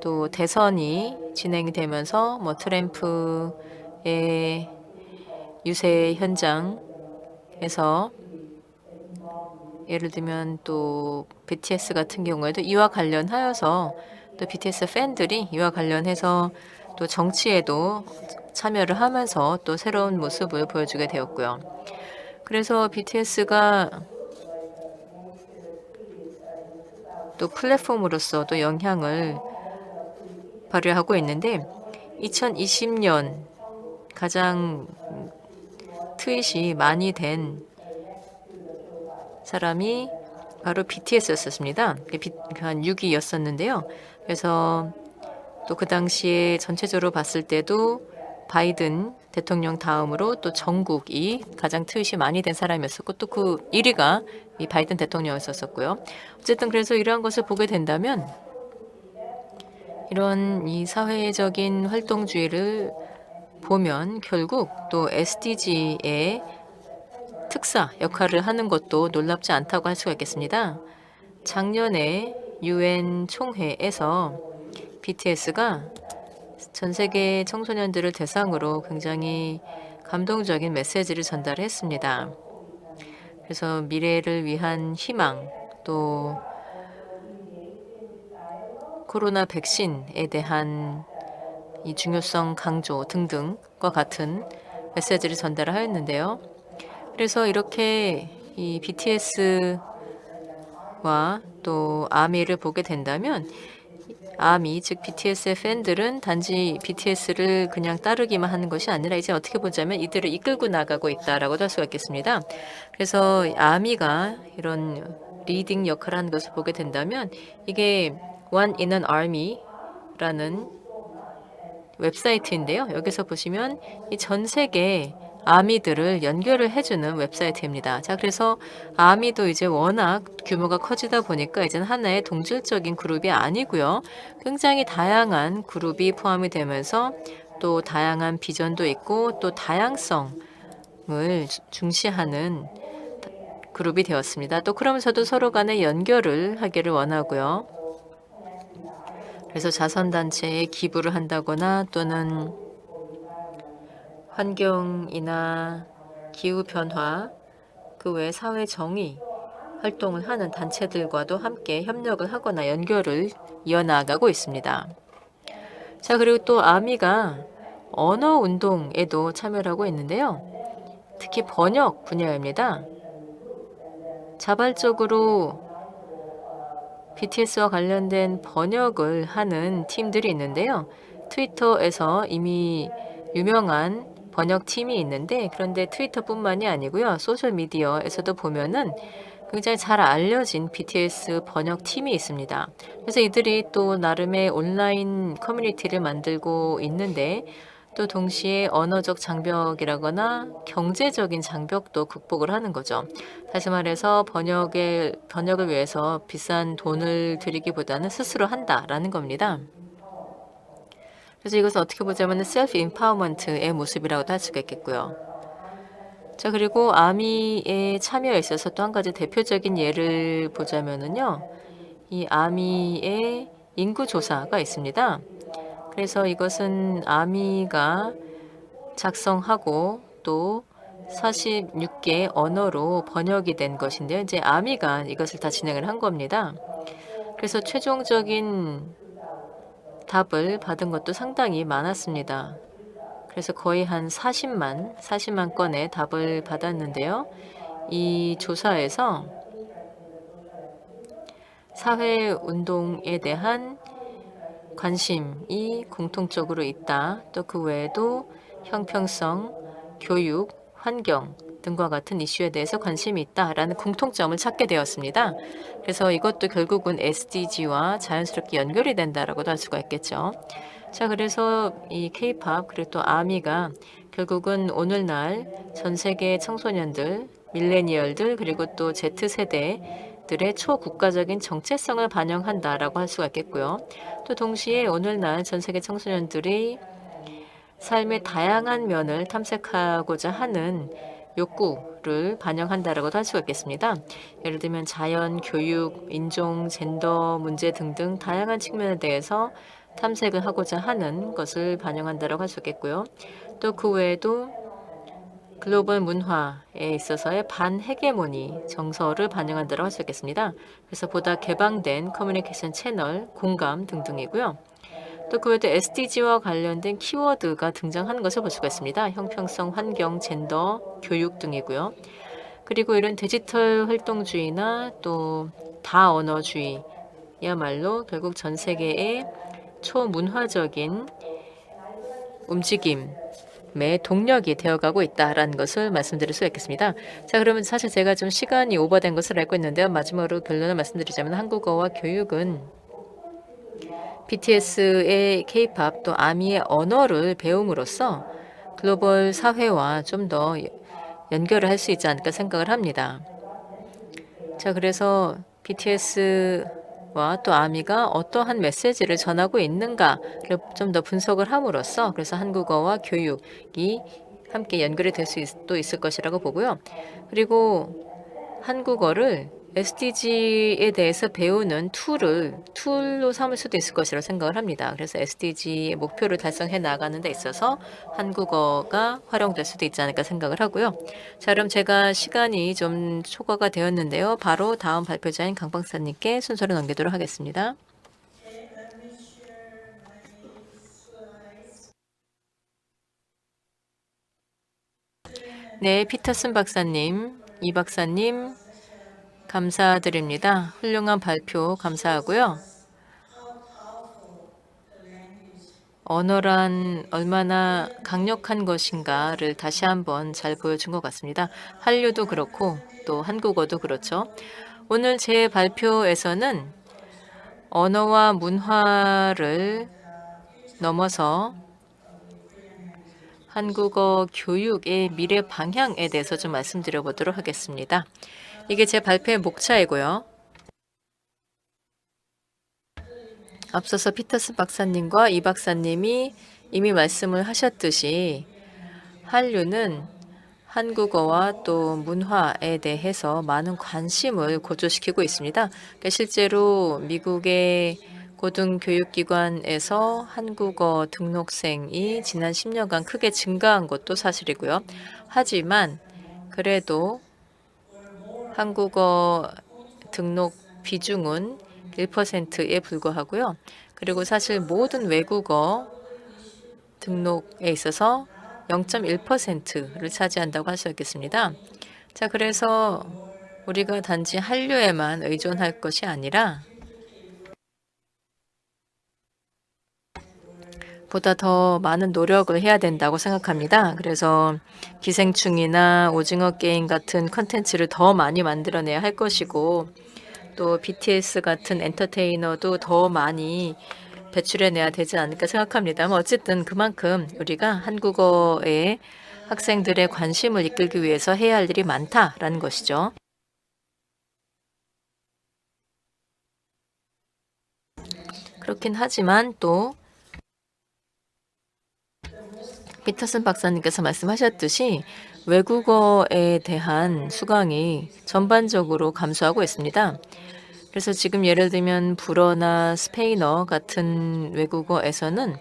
또 대선이 진행이 되면서 뭐 트럼프의 유세 현장에서 예를 들면 또 BTS 같은 경우에도 이와 관련하여서 또 BTS 팬들이 이와 관련해서 또 정치에도 참여를 하면서 또 새로운 모습을 보여주게 되었고요. 그래서 BTS가 또 플랫폼으로서 또 영향을 발휘하고 있는데 2020년 가장 트윗이 많이 된 사람이 바로 BTS였습니다. 한 6위였었는데요. 그래서 또 그 당시에 전체적으로 봤을 때도 바이든 대통령 다음으로 또 정국이 가장 트윗이 많이 된 사람이었었고 또 그 1위가 이 바이든 대통령이었었고요. 어쨌든 그래서 이러한 것을 보게 된다면 이런 이 사회적인 활동주의를 보면 결국 또 SDG의 특사 역할을 하는 것도 놀랍지 않다고 할 수가 있겠습니다. 작년에 UN 총회에서 BTS가 전 세계 청소년들을 대상으로 굉장히 감동적인 메시지를 전달했습니다. 그래서 미래를 위한 희망, 또 코로나 백신에 대한 이 중요성 강조 등등과 같은 메시지를 전달하였는데요. 그래서 이렇게 이 BTS와 또 아미를 보게 된다면 아미 즉 BTS의 팬들은 단지 BTS를 그냥 따르기만 하는 것이 아니라 이제 어떻게 보자면 이들을 이끌고 나가고 있다라고도 할 수가 있겠습니다. 그래서 아미가 이런 리딩 역할을 하는 것을 보게 된다면 이게 One in an Army라는 웹사이트인데요. 여기서 보시면 이 전 세계 아미들을 연결을 해주는 웹사이트입니다. 자, 그래서 아미도 이제 워낙 규모가 커지다 보니까 이제는 하나의 동질적인 그룹이 아니고요. 굉장히 다양한 그룹이 포함이 되면서 또 다양한 비전도 있고 또 다양성을 중시하는 그룹이 되었습니다. 또 그러면서도 서로 간에 연결을 하기를 원하고요. 그래서 자선단체에 기부를 한다거나 또는 환경이나 기후변화, 그 외 사회 정의 활동을 하는 단체들과도 함께 협력을 하거나 연결을 이어나가고 있습니다. 자, 그리고 또 아미가 언어 운동에도 참여를 하고 있는데요. 특히 번역 분야입니다. 자발적으로 BTS와 관련된 번역을 하는 팀들이 있는데요. 트위터에서 이미 유명한 번역팀이 있는데 그런데 트위터뿐만이 아니고요. 소셜미디어에서도 보면은 굉장히 잘 알려진 BTS 번역팀이 있습니다. 그래서 이들이 또 나름의 온라인 커뮤니티를 만들고 있는데 또 동시에 언어적 장벽이라거나 경제적인 장벽도 극복을 하는 거죠. 다시 말해서 번역을 위해서 비싼 돈을 들이기보다는 스스로 한다라는 겁니다. 그래서 이것은 어떻게 보자면 셀프 임파워먼트의 모습이라고도 할 수가 있겠고요. 자, 그리고 아미의 참여에 있어서 또 한 가지 대표적인 예를 보자면은요. 이 아미의 인구 조사가 있습니다. 그래서 이것은 아미가 작성하고 또 46개 언어로 번역이 된 것인데요. 이제 아미가 이것을 다 진행을 한 겁니다. 그래서 최종적인 답을 받은 것도 상당히 많았습니다. 그래서 거의 한 40만 건의 답을 받았는데요. 이 조사에서 사회운동에 대한 관심이 공통적으로 있다. 또 그 외에도 형평성, 교육, 환경 등과 같은 이슈에 대해서 관심이 있다라는 공통점을 찾게 되었습니다. 그래서 이것도 결국은 SDG와 자연스럽게 연결이 된다라고도 할 수가 있겠죠. 자, 그래서 이 K-팝 그리고 또 아미가 결국은 오늘날 전 세계 청소년들, 밀레니얼들 그리고 또 Z세대들의 초국가적인 정체성을 반영한다라고 할 수가 있겠고요. 또 동시에 오늘날 전 세계 청소년들이 삶의 다양한 면을 탐색하고자 하는 욕구를 반영한다라고도 할 수가 있겠습니다. 예를 들면 자연, 교육, 인종, 젠더 문제 등등 다양한 측면에 대해서 탐색을 하고자 하는 것을 반영한다라고 할 수 있겠고요. 또 그 외에도 글로벌 문화에 있어서의 반헤게모니 정서를 반영한다고 할 수 있겠습니다. 그래서 보다 개방된 커뮤니케이션 채널, 공감 등등이고요. 또 그 외에도 SDG와 관련된 키워드가 등장하는 것을 볼 수가 있습니다. 형평성, 환경, 젠더, 교육 등이고요. 그리고 이런 디지털 활동주의나 또 다언어주의야말로 결국 전 세계의 초문화적인 움직임의 동력이 되어가고 있다라는 것을 말씀드릴 수 있겠습니다. 자, 그러면 사실 제가 좀 시간이 오버된 것을 알고 있는데요. 마지막으로 결론을 말씀드리자면 한국어와 교육은 BTS의 K-팝 또 아미의 언어를 배움으로써 글로벌 사회와 좀 더 연결을 할 수 있지 않을까 생각을 합니다. 자, 그래서 BTS와 또 아미가 어떠한 메시지를 전하고 있는가를 좀 더 분석을 함으로써 그래서 한국어와 교육이 함께 연결이 될 수도 있을 것이라고 보고요. 그리고 한국어를 SDG에 대해서 배우는 툴로 삼을 수도 있을 것이라고 생각을 합니다. 그래서 SDG의 목표를 달성해 나가는 데 있어서 한국어가 활용될 수도 있지 않을까 생각을 하고요. 자, 그럼 제가 시간이 좀 초과가 되었는데요. 바로 다음 발표자인 강 박사님께 순서를 넘기도록 하겠습니다. 네, 피터슨 박사님, 이 박사님 감사드립니다. 훌륭한 발표 감사하고요. 언어란 얼마나 강력한 것인가를 다시 한번 잘 보여준 것 같습니다. 한류도 그렇고 또 한국어도 그렇죠. 오늘 제 발표에서는 언어와 문화를 넘어서 한국어 교육의 미래 방향에 대해서 좀 말씀드려 보도록 하겠습니다. 이게 제 발표의 목차이고요. 앞서서 피터슨 박사님과 이 박사님이 이미 말씀을 하셨듯이 한류는 한국어와 또 문화에 대해서 많은 관심을 고조시키고 있습니다. 그러니까 실제로 미국의 고등교육기관에서 한국어 등록생이 지난 10년간 크게 증가한 것도 사실이고요. 하지만 그래도 한국어 등록 비중은 1%에 불과하고요. 그리고 사실 모든 외국어 등록에 있어서 0.1%를 차지한다고 할 수 있겠습니다. 자, 그래서 우리가 단지 한류에만 의존할 것이 아니라 보다 더 많은 노력을 해야 된다고 생각합니다. 그래서 기생충이나 오징어 게임 같은 컨텐츠를 더 많이 만들어내야 할 것이고 또 BTS 같은 엔터테이너도 더 많이 배출해내야 되지 않을까 생각합니다만 어쨌든 그만큼 우리가 한국어에 학생들의 관심을 이끌기 위해서 해야 할 일이 많다라는 것이죠. 그렇긴 하지만 또 피터슨 박사님께서 말씀하셨듯이 외국어에 대한 수강이 전반적으로 감소하고 있습니다. 그래서 지금 예를 들면 불어나 스페인어 같은 외국어에서는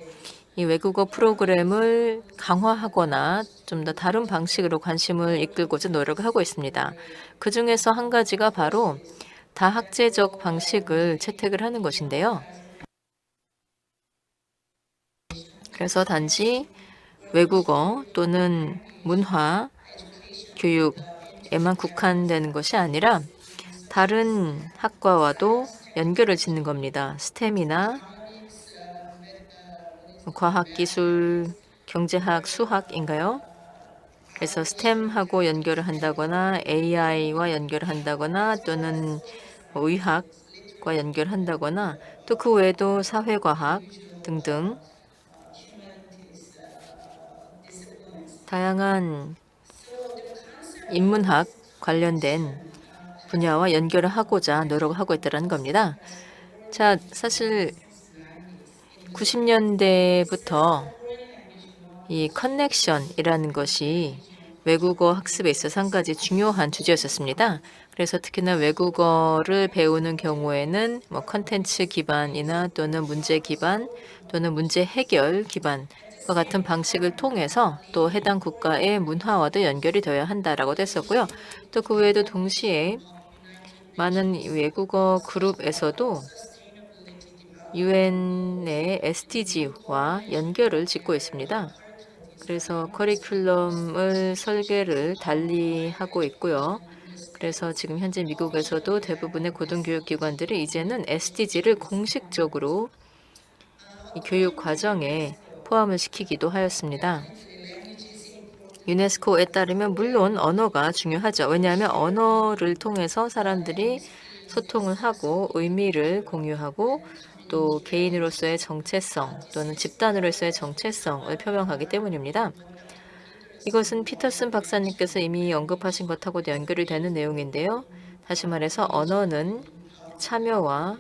이 외국어 프로그램을 강화하거나 좀 더 다른 방식으로 관심을 이끌고자 노력을 하고 있습니다. 그중에서 한 가지가 바로 다학제적 방식을 채택을 하는 것인데요. 그래서 단지 외국어 또는 문화 교육에만 국한되는 것이 아니라 다른 학과와도 연결을 짓는 겁니다. 스템이나 과학, 기술, 경제학, 수학인가요? 그래서 스템하고 연결을 한다거나 AI와 연결을 한다거나 또는 의학과 연결한다거나 또 그 외에도 사회과학 등등 다양한 인문학 관련된 분야와 연결을 하고자 노력을 하고 있다는 겁니다. 자, 사실 90년대부터 이 커넥션이라는 것이 외국어 학습에 있어서 한 가지 중요한 주제였었습니다. 그래서 특히나 외국어를 배우는 경우에는 뭐 컨텐츠 기반이나 또는 문제 기반 또는 문제 해결 기반과 같은 방식을 통해서 또 해당 국가의 문화와도 연결이 되어야 한다라고 됐었고요. 또 그 외에도 동시에 많은 외국어 그룹에서도 유엔의 SDG와 연결을 짓고 있습니다. 그래서 커리큘럼을 설계를 달리 하고 있고요. 그래서 지금 현재 미국에서도 대부분의 고등교육기관들이 이제는 SDG를 공식적으로 이 교육 과정에 포함을 시키기도 하였습니다. 유네스코에 따르면 물론 언어가 중요하죠. 왜냐하면 언어를 통해서 사람들이 소통을 하고 의미를 공유하고 또 개인으로서의 정체성 또는 집단으로서의 정체성을 표명하기 때문입니다. 이것은 피터슨 박사님께서 이미 언급하신 것하고도 연결이 되는 내용인데요. 다시 말해서 언어는 참여와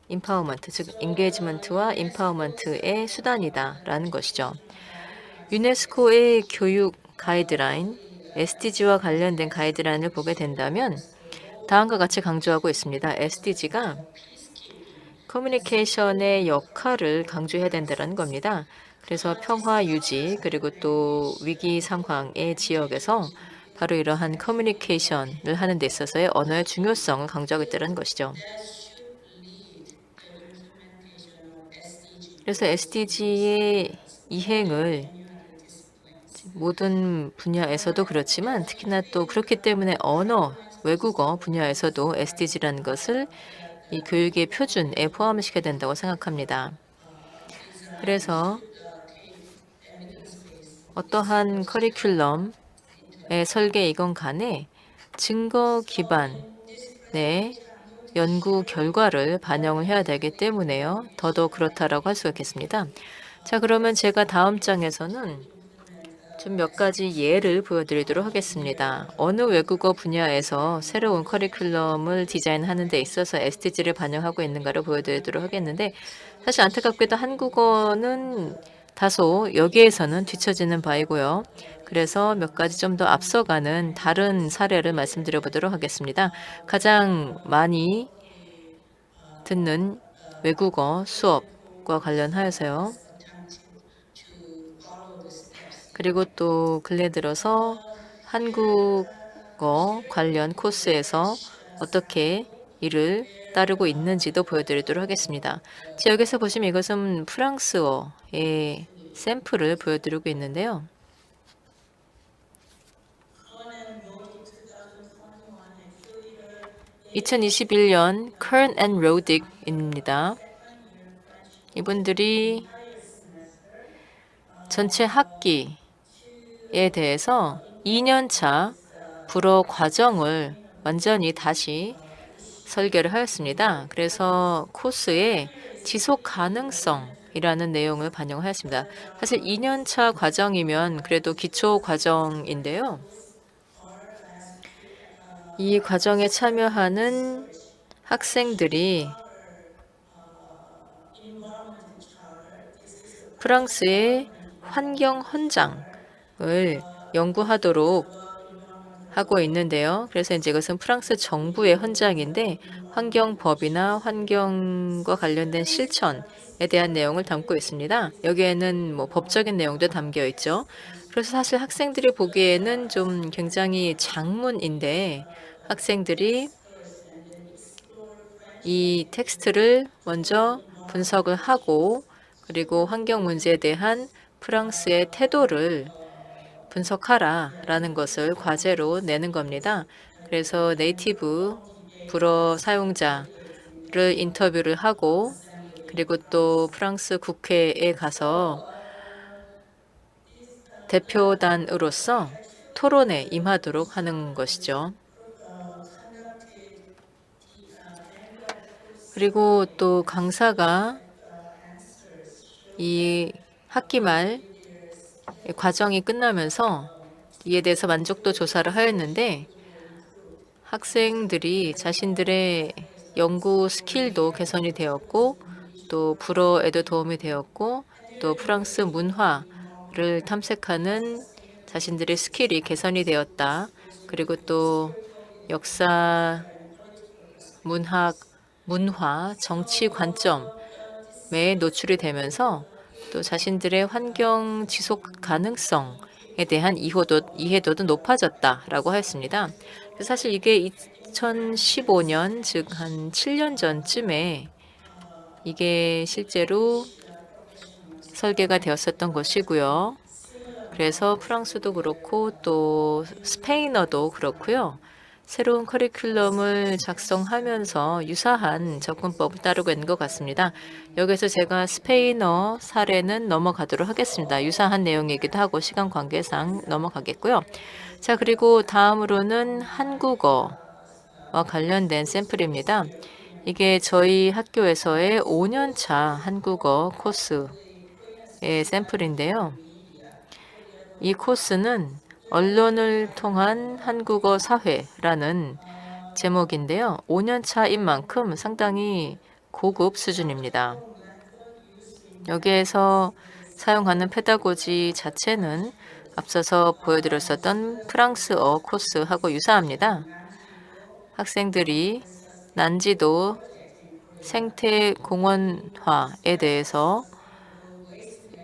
인파워먼트, 즉 인게이지먼트와 인파워먼트의 수단이다라는 것이죠. 유네스코의 교육 가이드라인, SDG와 관련된 가이드라인을 보게 된다면 다음과 같이 강조하고 있습니다. SDG가 커뮤니케이션의 역할을 강조해야 된다는 겁니다. 그래서 평화 유지 그리고 또 위기 상황의 지역에서 바로 이러한 커뮤니케이션을 하는 데 있어서의 언어의 중요성을 강조하고 있다는 것이죠. 그래서 SDG의 이행을 모든 분야에서도 그렇지만 특히나 또 그렇기 때문에 언어, 외국어 분야에서도 SDG라는 것을 이 교육의 표준에 포함시켜야 된다고 생각합니다. 그래서 어떠한 커리큘럼의 설계이건 간에 증거 기반의 연구 결과를 반영을 해야 되기 때문에요. 더더욱 그렇다라고 할 수가 있겠습니다. 자, 그러면 제가 다음 장에서는 좀 몇 가지 예를 보여드리도록 하겠습니다. 어느 외국어 분야에서 새로운 커리큘럼을 디자인하는 데 있어서 SDG를 반영하고 있는가를 보여드리도록 하겠는데 사실 안타깝게도 한국어는 다소 여기에서는 뒤처지는 바이고요. 그래서 몇 가지 좀 더 앞서가는 다른 사례를 말씀드려 보도록 하겠습니다. 가장 많이 듣는 외국어 수업과 관련하여서요. 그리고 또 근래 들어서 한국어 관련 코스에서 어떻게 이를 따르고 있는지도 보여드리도록 하겠습니다. 자, 여기서 보시면 이것은 프랑스어의 샘플을 보여드리고 있는데요. (2021년) Kern and Rodick입니다. 이분들이 전체 학기에 대해서 2년차 불어 과정을 완전히 다시 설계를 하였습니다. 그래서 코스에 지속 가능성이라는 내용을 반영하였습니다. 사실 2년차 과정이면 그래도 기초 과정인데요. 이 과정에 참여하는 학생들이 프랑스의 환경 헌장을 연구하도록 하고 있는데요. 그래서 이제 이것은 프랑스 정부의 헌장인데 환경법이나 환경과 관련된 실천에 대한 내용을 담고 있습니다. 여기에는 뭐 법적인 내용도 담겨 있죠. 그래서 사실 학생들이 보기에는 좀 굉장히 장문인데 학생들이 이 텍스트를 먼저 분석을 하고 그리고 환경 문제에 대한 프랑스의 태도를 분석하라라는 것을 과제로 내는 겁니다. 그래서 네이티브 불어 사용자를 인터뷰를 하고 그리고 또 프랑스 국회에 가서 대표단으로서 토론에 임하도록 하는 것이죠. 그리고 또 강사가 이 학기 말 과정이 끝나면서 이에 대해서 만족도 조사를 하였는데 학생들이 자신들의 연구 스킬도 개선이 되었고 또 불어에도 도움이 되었고 또 프랑스 문화를 탐색하는 자신들의 스킬이 개선이 되었다. 그리고 또 역사, 문학, 문화, 정치 관점에 노출이 되면서 또 자신들의 환경 지속 가능성에 대한 이해도도 높아졌다라고 하였습니다. 사실 이게 2015년, 즉 한 7년 전쯤에 이게 실제로 설계가 되었었던 것이고요. 그래서 프랑스도 그렇고 또 스페인어도 그렇고요. 새로운 커리큘럼을 작성하면서 유사한 접근법을 따르고 있는 것 같습니다. 여기서 제가 스페인어 사례는 넘어가도록 하겠습니다. 유사한 내용이기도 하고 시간 관계상 넘어가겠고요. 자, 그리고 다음으로는 한국어와 관련된 샘플입니다. 이게 저희 학교에서의 5년차 한국어 코스의 샘플인데요. 이 코스는 언론을 통한 한국어 사회라는 제목인데요. 5년 차인 만큼 상당히 고급 수준입니다. 여기에서 사용하는 페다고지 자체는 앞서서 보여드렸었던 프랑스어 코스하고 유사합니다. 학생들이 난지도 생태 공원화에 대해서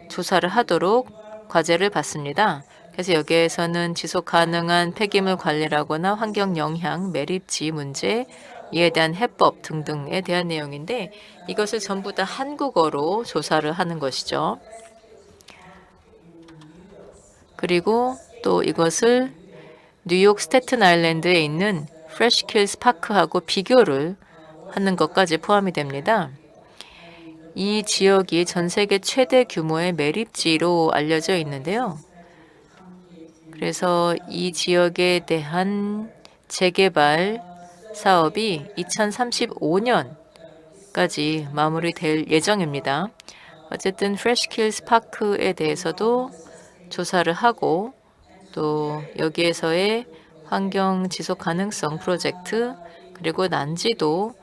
조사를 하도록 과제를 받습니다. 그래서 여기에서는 지속 가능한 폐기물 관리라거나 환경 영향, 매립지 문제, 이에 대한 해법 등등에 대한 내용인데 이것을 전부 다 한국어로 조사를 하는 것이죠. 그리고 또 이것을 뉴욕 스태튼 아일랜드에 있는 프레시킬스 파크하고 비교를 하는 것까지 포함이 됩니다. 이 지역이 전 세계 최대 규모의 매립지로 알려져 있는데요. 그래서 이 지역에 대한 재개발 사업이 2035년까지 마무리될 예정입니다. 어쨌든 프레시킬스 파크에 대해서도 조사를 하고 또 여기에서의 환경 지속 가능성 프로젝트 그리고 난지도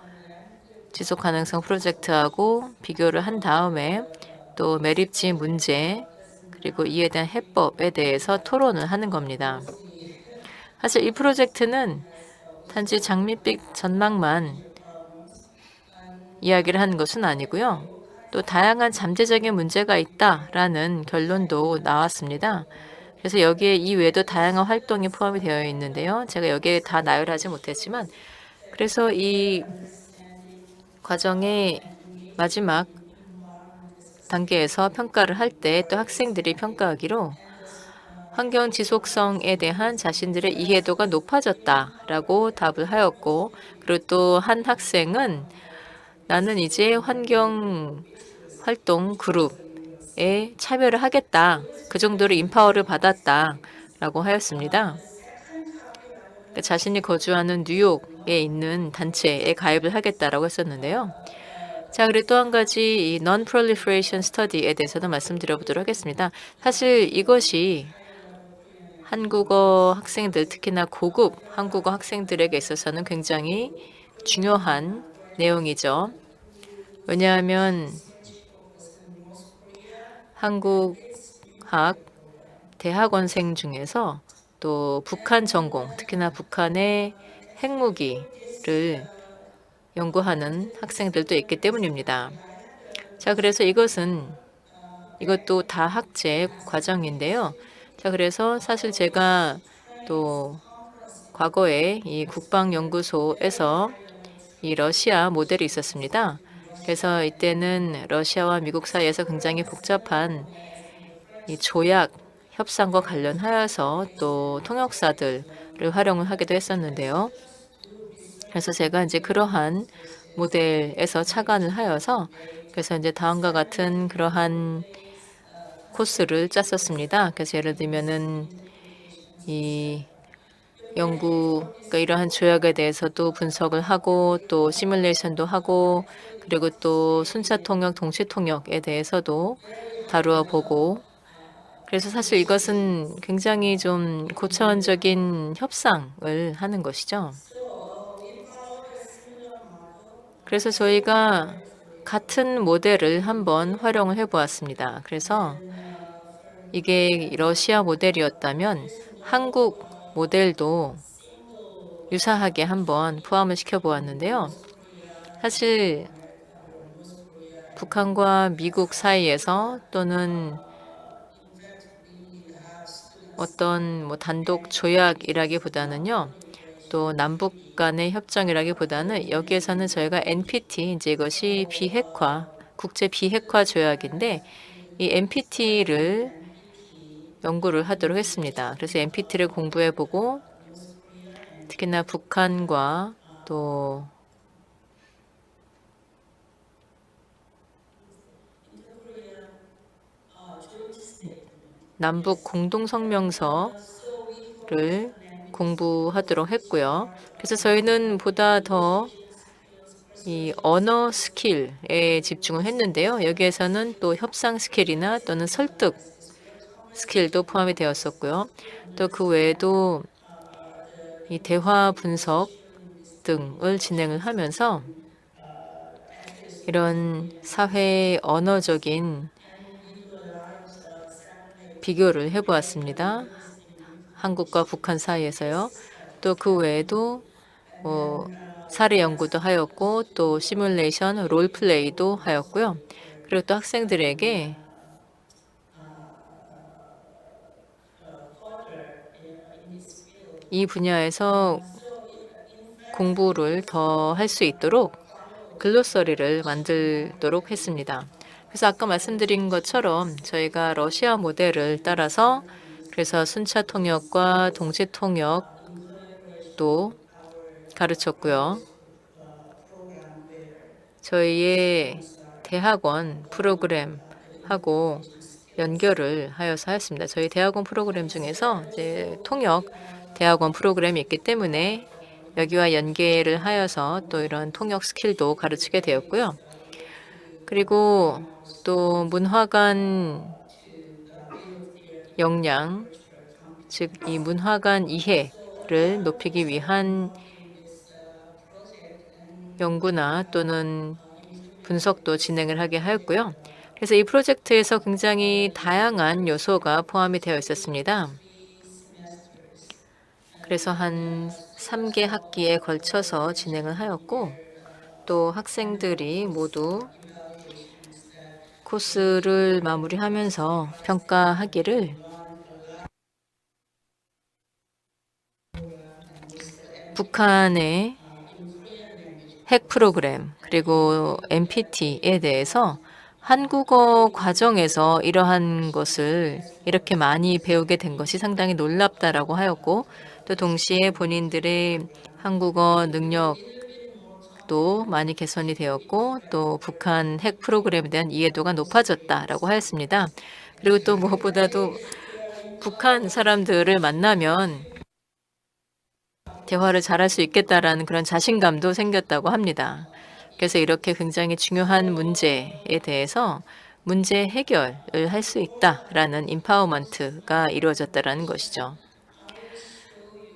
지속 가능성 프로젝트하고 비교를 한 다음에 또 매립지 문제 그리고 이에 대한 해법에 대해서 토론을 하는 겁니다. 사실 이 프로젝트는 단지 장밋빛 전망만 이야기를 하는 것은 아니고요. 또 다양한 잠재적인 문제가 있다라는 결론도 나왔습니다. 그래서 여기에 이외에도 다양한 활동이 포함이 되어 있는데요. 제가 여기에 다 나열하지 못했지만 그래서 이 과정의 마지막 단계에서 평가를 할 때 또 학생들이 평가하기로 환경 지속성에 대한 자신들의 이해도가 높아졌다라고 답을 하였고 그리고 또 한 학생은 나는 이제 환경 활동 그룹에 참여를 하겠다. 그 정도로 인파워를 받았다라고 하였습니다. 그러니까 자신이 거주하는 뉴욕에 있는 단체에 가입을 하겠다라고 했었는데요. 자, 그리고 또 한 가지 이 Non-Proliferation Study에 대해서도 말씀드려 보도록 하겠습니다. 사실 이것이 한국어 학생들, 특히나 고급 한국어 학생들에게 있어서는 굉장히 중요한 내용이죠. 왜냐하면 한국학 대학원생 중에서 또 북한 전공, 특히나 북한의 핵무기를 연구하는 학생들도 있기 때문입니다. 자, 그래서 이것도 다학제 과정인데요. 자, 그래서 사실 제가 또 과거에 이 국방연구소에서 이 러시아 모델이 있었습니다. 그래서 이때는 러시아와 미국 사이에서 굉장히 복잡한 이 조약 협상과 관련하여서 또 통역사들을 활용을 하기도 했었는데요. 그래서 제가 이제 그러한 모델에서 착안을 하여서 그래서 이제 다음과 같은 그러한 코스를 짰었습니다. 그래서 예를 들면은 이 그러니까 이러한 조약에 대해서도 분석을 하고 또 시뮬레이션도 하고 그리고 또 순차 통역, 동시 통역에 대해서도 다루어 보고 그래서 사실 이것은 굉장히 좀 고차원적인 협상을 하는 것이죠. 그래서 저희가 같은 모델을 한번 활용을 해보았습니다. 그래서 이게 러시아 모델이었다면 한국 모델도 유사하게 한번 포함을 시켜보았는데요. 사실 북한과 미국 사이에서 또는 어떤 뭐 단독 조약이라기보다는요. 또 남북 간의 협정이라기보다는 여기에서는 저희가 NPT 이제 이것이 비핵화 국제 비핵화 조약인데 이 NPT를 연구를 하도록 했습니다. 그래서 NPT를 공부해보고 특히나 북한과 또 남북 공동성명서를 공부하도록 했고요. 그래서 저희는 보다 더 이 언어 스킬에 집중을 했는데요. 여기에서는 또 협상 스킬이나 또는 설득 스킬도 포함이 되었었고요. 또 그 외에도 이 대화 분석 등을 진행을 하면서 이런 사회 언어적인 비교를 해보았습니다. 한국과 북한 사이에서요. 또 그 외에도 사례 연구도 하였고 또 시뮬레이션, 롤플레이도 하였고요. 그리고 또 학생들에게 이 분야에서 공부를 더 할 수 있도록 글로서리를 만들도록 했습니다. 그래서 아까 말씀드린 것처럼 저희가 러시아 모델을 따라서 그래서 순차 통역과 동시 통역도 가르쳤고요. 저희의 대학원 프로그램하고 연결을 하여서 하였습니다. 저희 대학원 프로그램 중에서 이제 통역 대학원 프로그램이 있기 때문에 여기와 연계를 하여서 또 이런 통역 스킬도 가르치게 되었고요. 그리고 또 문화관 역량, 즉 이 문화 간 이해를 높이기 위한 연구나 또는 분석도 진행을 하게 하였고요. 그래서 이 프로젝트에서 굉장히 다양한 요소가 포함이 되어 있었습니다. 그래서 한 3개 학기에 걸쳐서 진행을 하였고 또 학생들이 모두 코스를 마무리하면서 평가하기를 북한의 핵 프로그램 그리고 NPT에 대해서 한국어 과정에서 이러한 것을 이렇게 많이 배우게 된 것이 상당히 놀랍다라고 하였고 또 동시에 본인들의 한국어 능력도 많이 개선이 되었고 또 북한 핵 프로그램에 대한 이해도가 높아졌다라고 하였습니다. 그리고 또 무엇보다도 북한 사람들을 만나면 대화를 잘할 수 있겠다라는 그런 자신감도 생겼다고 합니다. 그래서 이렇게 굉장히 중요한 문제에 대해서 문제 해결을 할 수 있다라는 임파워먼트가 이루어졌다라는 것이죠.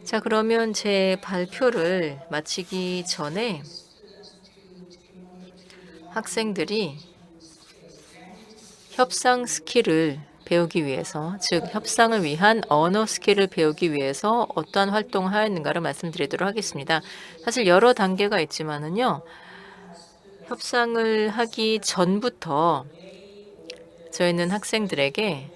자, 그러면 제 발표를 마치기 전에 학생들이 협상 스킬을 배우기 위해서, 즉 협상을 위한 언어 스킬을 배우기 위해서 어떠한 활동을 하였는가를 말씀드리도록 하겠습니다. 사실 여러 단계가 있지만은요. 협상을 하기 전부터 저희는 학생들에게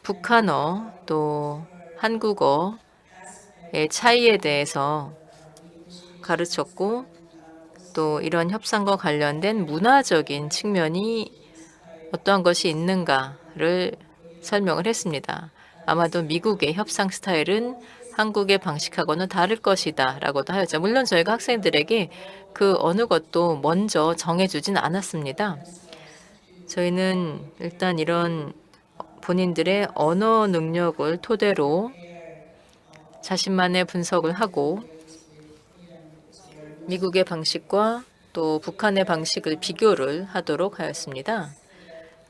북한어 또 한국어의 차이에 대해서 가르쳤고 또 이런 협상과 관련된 문화적인 측면이 어떠한 것이 있는가를 설명을 했습니다. 아마도 미국의 협상 스타일은 한국의 방식하고는 다를 것이다 라고도 하였죠. 물론 저희가 학생들에게 그 어느 것도 먼저 정해주진 않았습니다. 저희는 일단 이런 본인들의 언어 능력을 토대로 자신만의 분석을 하고 미국의 방식과 또 북한의 방식을 비교를 하도록 하였습니다.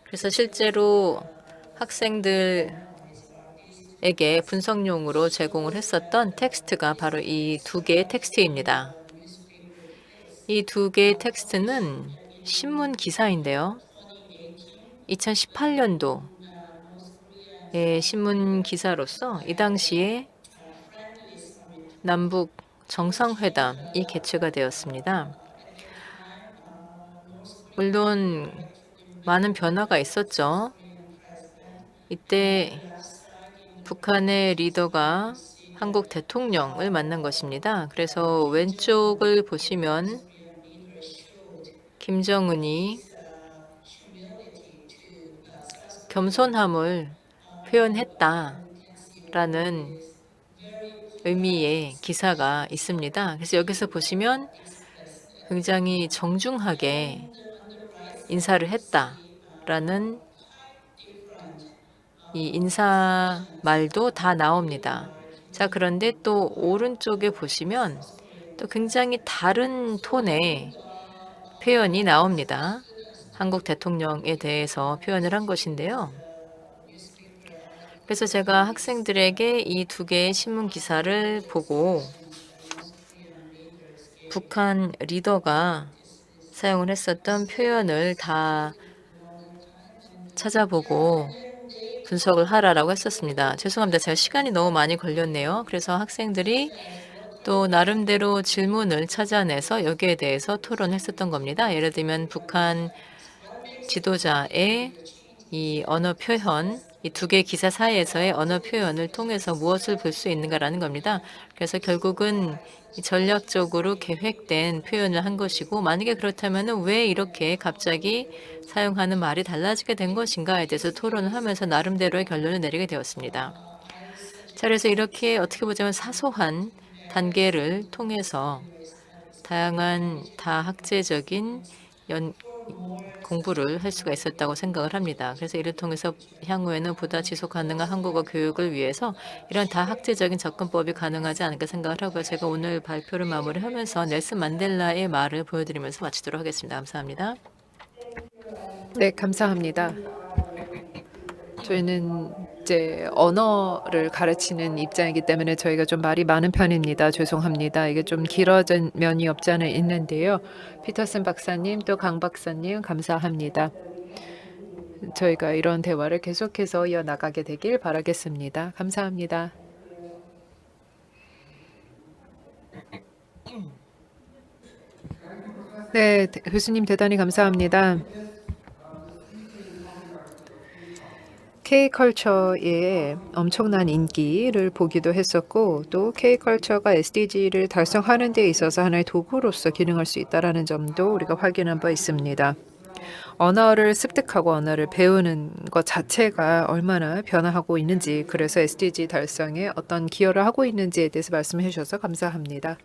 그래서 실제로 학생들에게 분석용으로 제공을 했었던 텍스트가 바로 이 2개의 텍스트입니다. 이 2개의 텍스트는 신문 기사인데요. 2018년도의 신문 기사로서 이 당시에 남북 정상회담이 개최가 되었습니다. 물론 많은 변화가 있었죠. 이때 북한의 리더가 한국 대통령을 만난 것입니다. 그래서 왼쪽을 보시면 김정은이 겸손함을 표현했다라는 의미의 기사가 있습니다. 그래서 여기서 보시면 굉장히 정중하게 인사를 했다라는 이 인사 말도 다 나옵니다. 자, 그런데 또 오른쪽에 보시면 또 굉장히 다른 톤의 표현이 나옵니다. 한국 대통령에 대해서 표현을 한 것인데요. 그래서 제가 학생들에게 이 2개의 신문 기사를 보고 북한 리더가 사용을 했었던 표현을 다 찾아보고 분석을 하라라고 했었습니다. 죄송합니다. 제가 시간이 너무 많이 걸렸네요. 그래서 학생들이 또 나름대로 질문을 찾아내서 여기에 대해서 토론했었던 겁니다. 예를 들면 북한 지도자의 이 언어 표현, 이 2개 기사 사이에서의 언어 표현을 통해서 무엇을 볼 수 있는가라는 겁니다. 그래서 결국은 전략적으로 계획된 표현을 한 것이고 만약에 그렇다면 왜 이렇게 갑자기 사용하는 말이 달라지게 된 것인가에 대해서 토론을 하면서 나름대로의 결론을 내리게 되었습니다. 자, 그래서 이렇게 어떻게 보자면 사소한 단계를 통해서 다양한 다학제적인 공부를 할 수가 있었다고 생각을 합니다. 그래서 이를 통해서 향후에는 보다 지속 가능한 한국어 교육을 위해서 이런 다학제적인 접근법이 가능하지 않을까 생각을 하고요. 제가 오늘 발표를 마무리하면서 넬슨 만델라의 말을 보여드리면서 마치도록 하겠습니다. 감사합니다. 네, 감사합니다. 저희는 이제 언어를 가르치는 입장이기 때문에 저희가 좀 말이 많은 편입니다. 죄송합니다. 이게 좀 길어진 면이 없지 않아 있는데요. 피터슨 박사님 또 강 박사님 감사합니다. 저희가 이런 대화를 계속해서 이어나가게 되길 바라겠습니다. 감사합니다. 네, 교수님 대단히 감사합니다. K컬처의 엄청난 인기를 보기도 했었고 또 K컬처가 SDG를 달성하는 데 있어서 하나의 도구로서 기능할 수 있다는 점도 우리가 확인한 바 있습니다. 언어를 습득하고 언어를 배우는 것 자체가 얼마나 변화하고 있는지 그래서 SDG 달성에 어떤 기여를 하고 있는지에 대해서 말씀해 주셔서 감사합니다.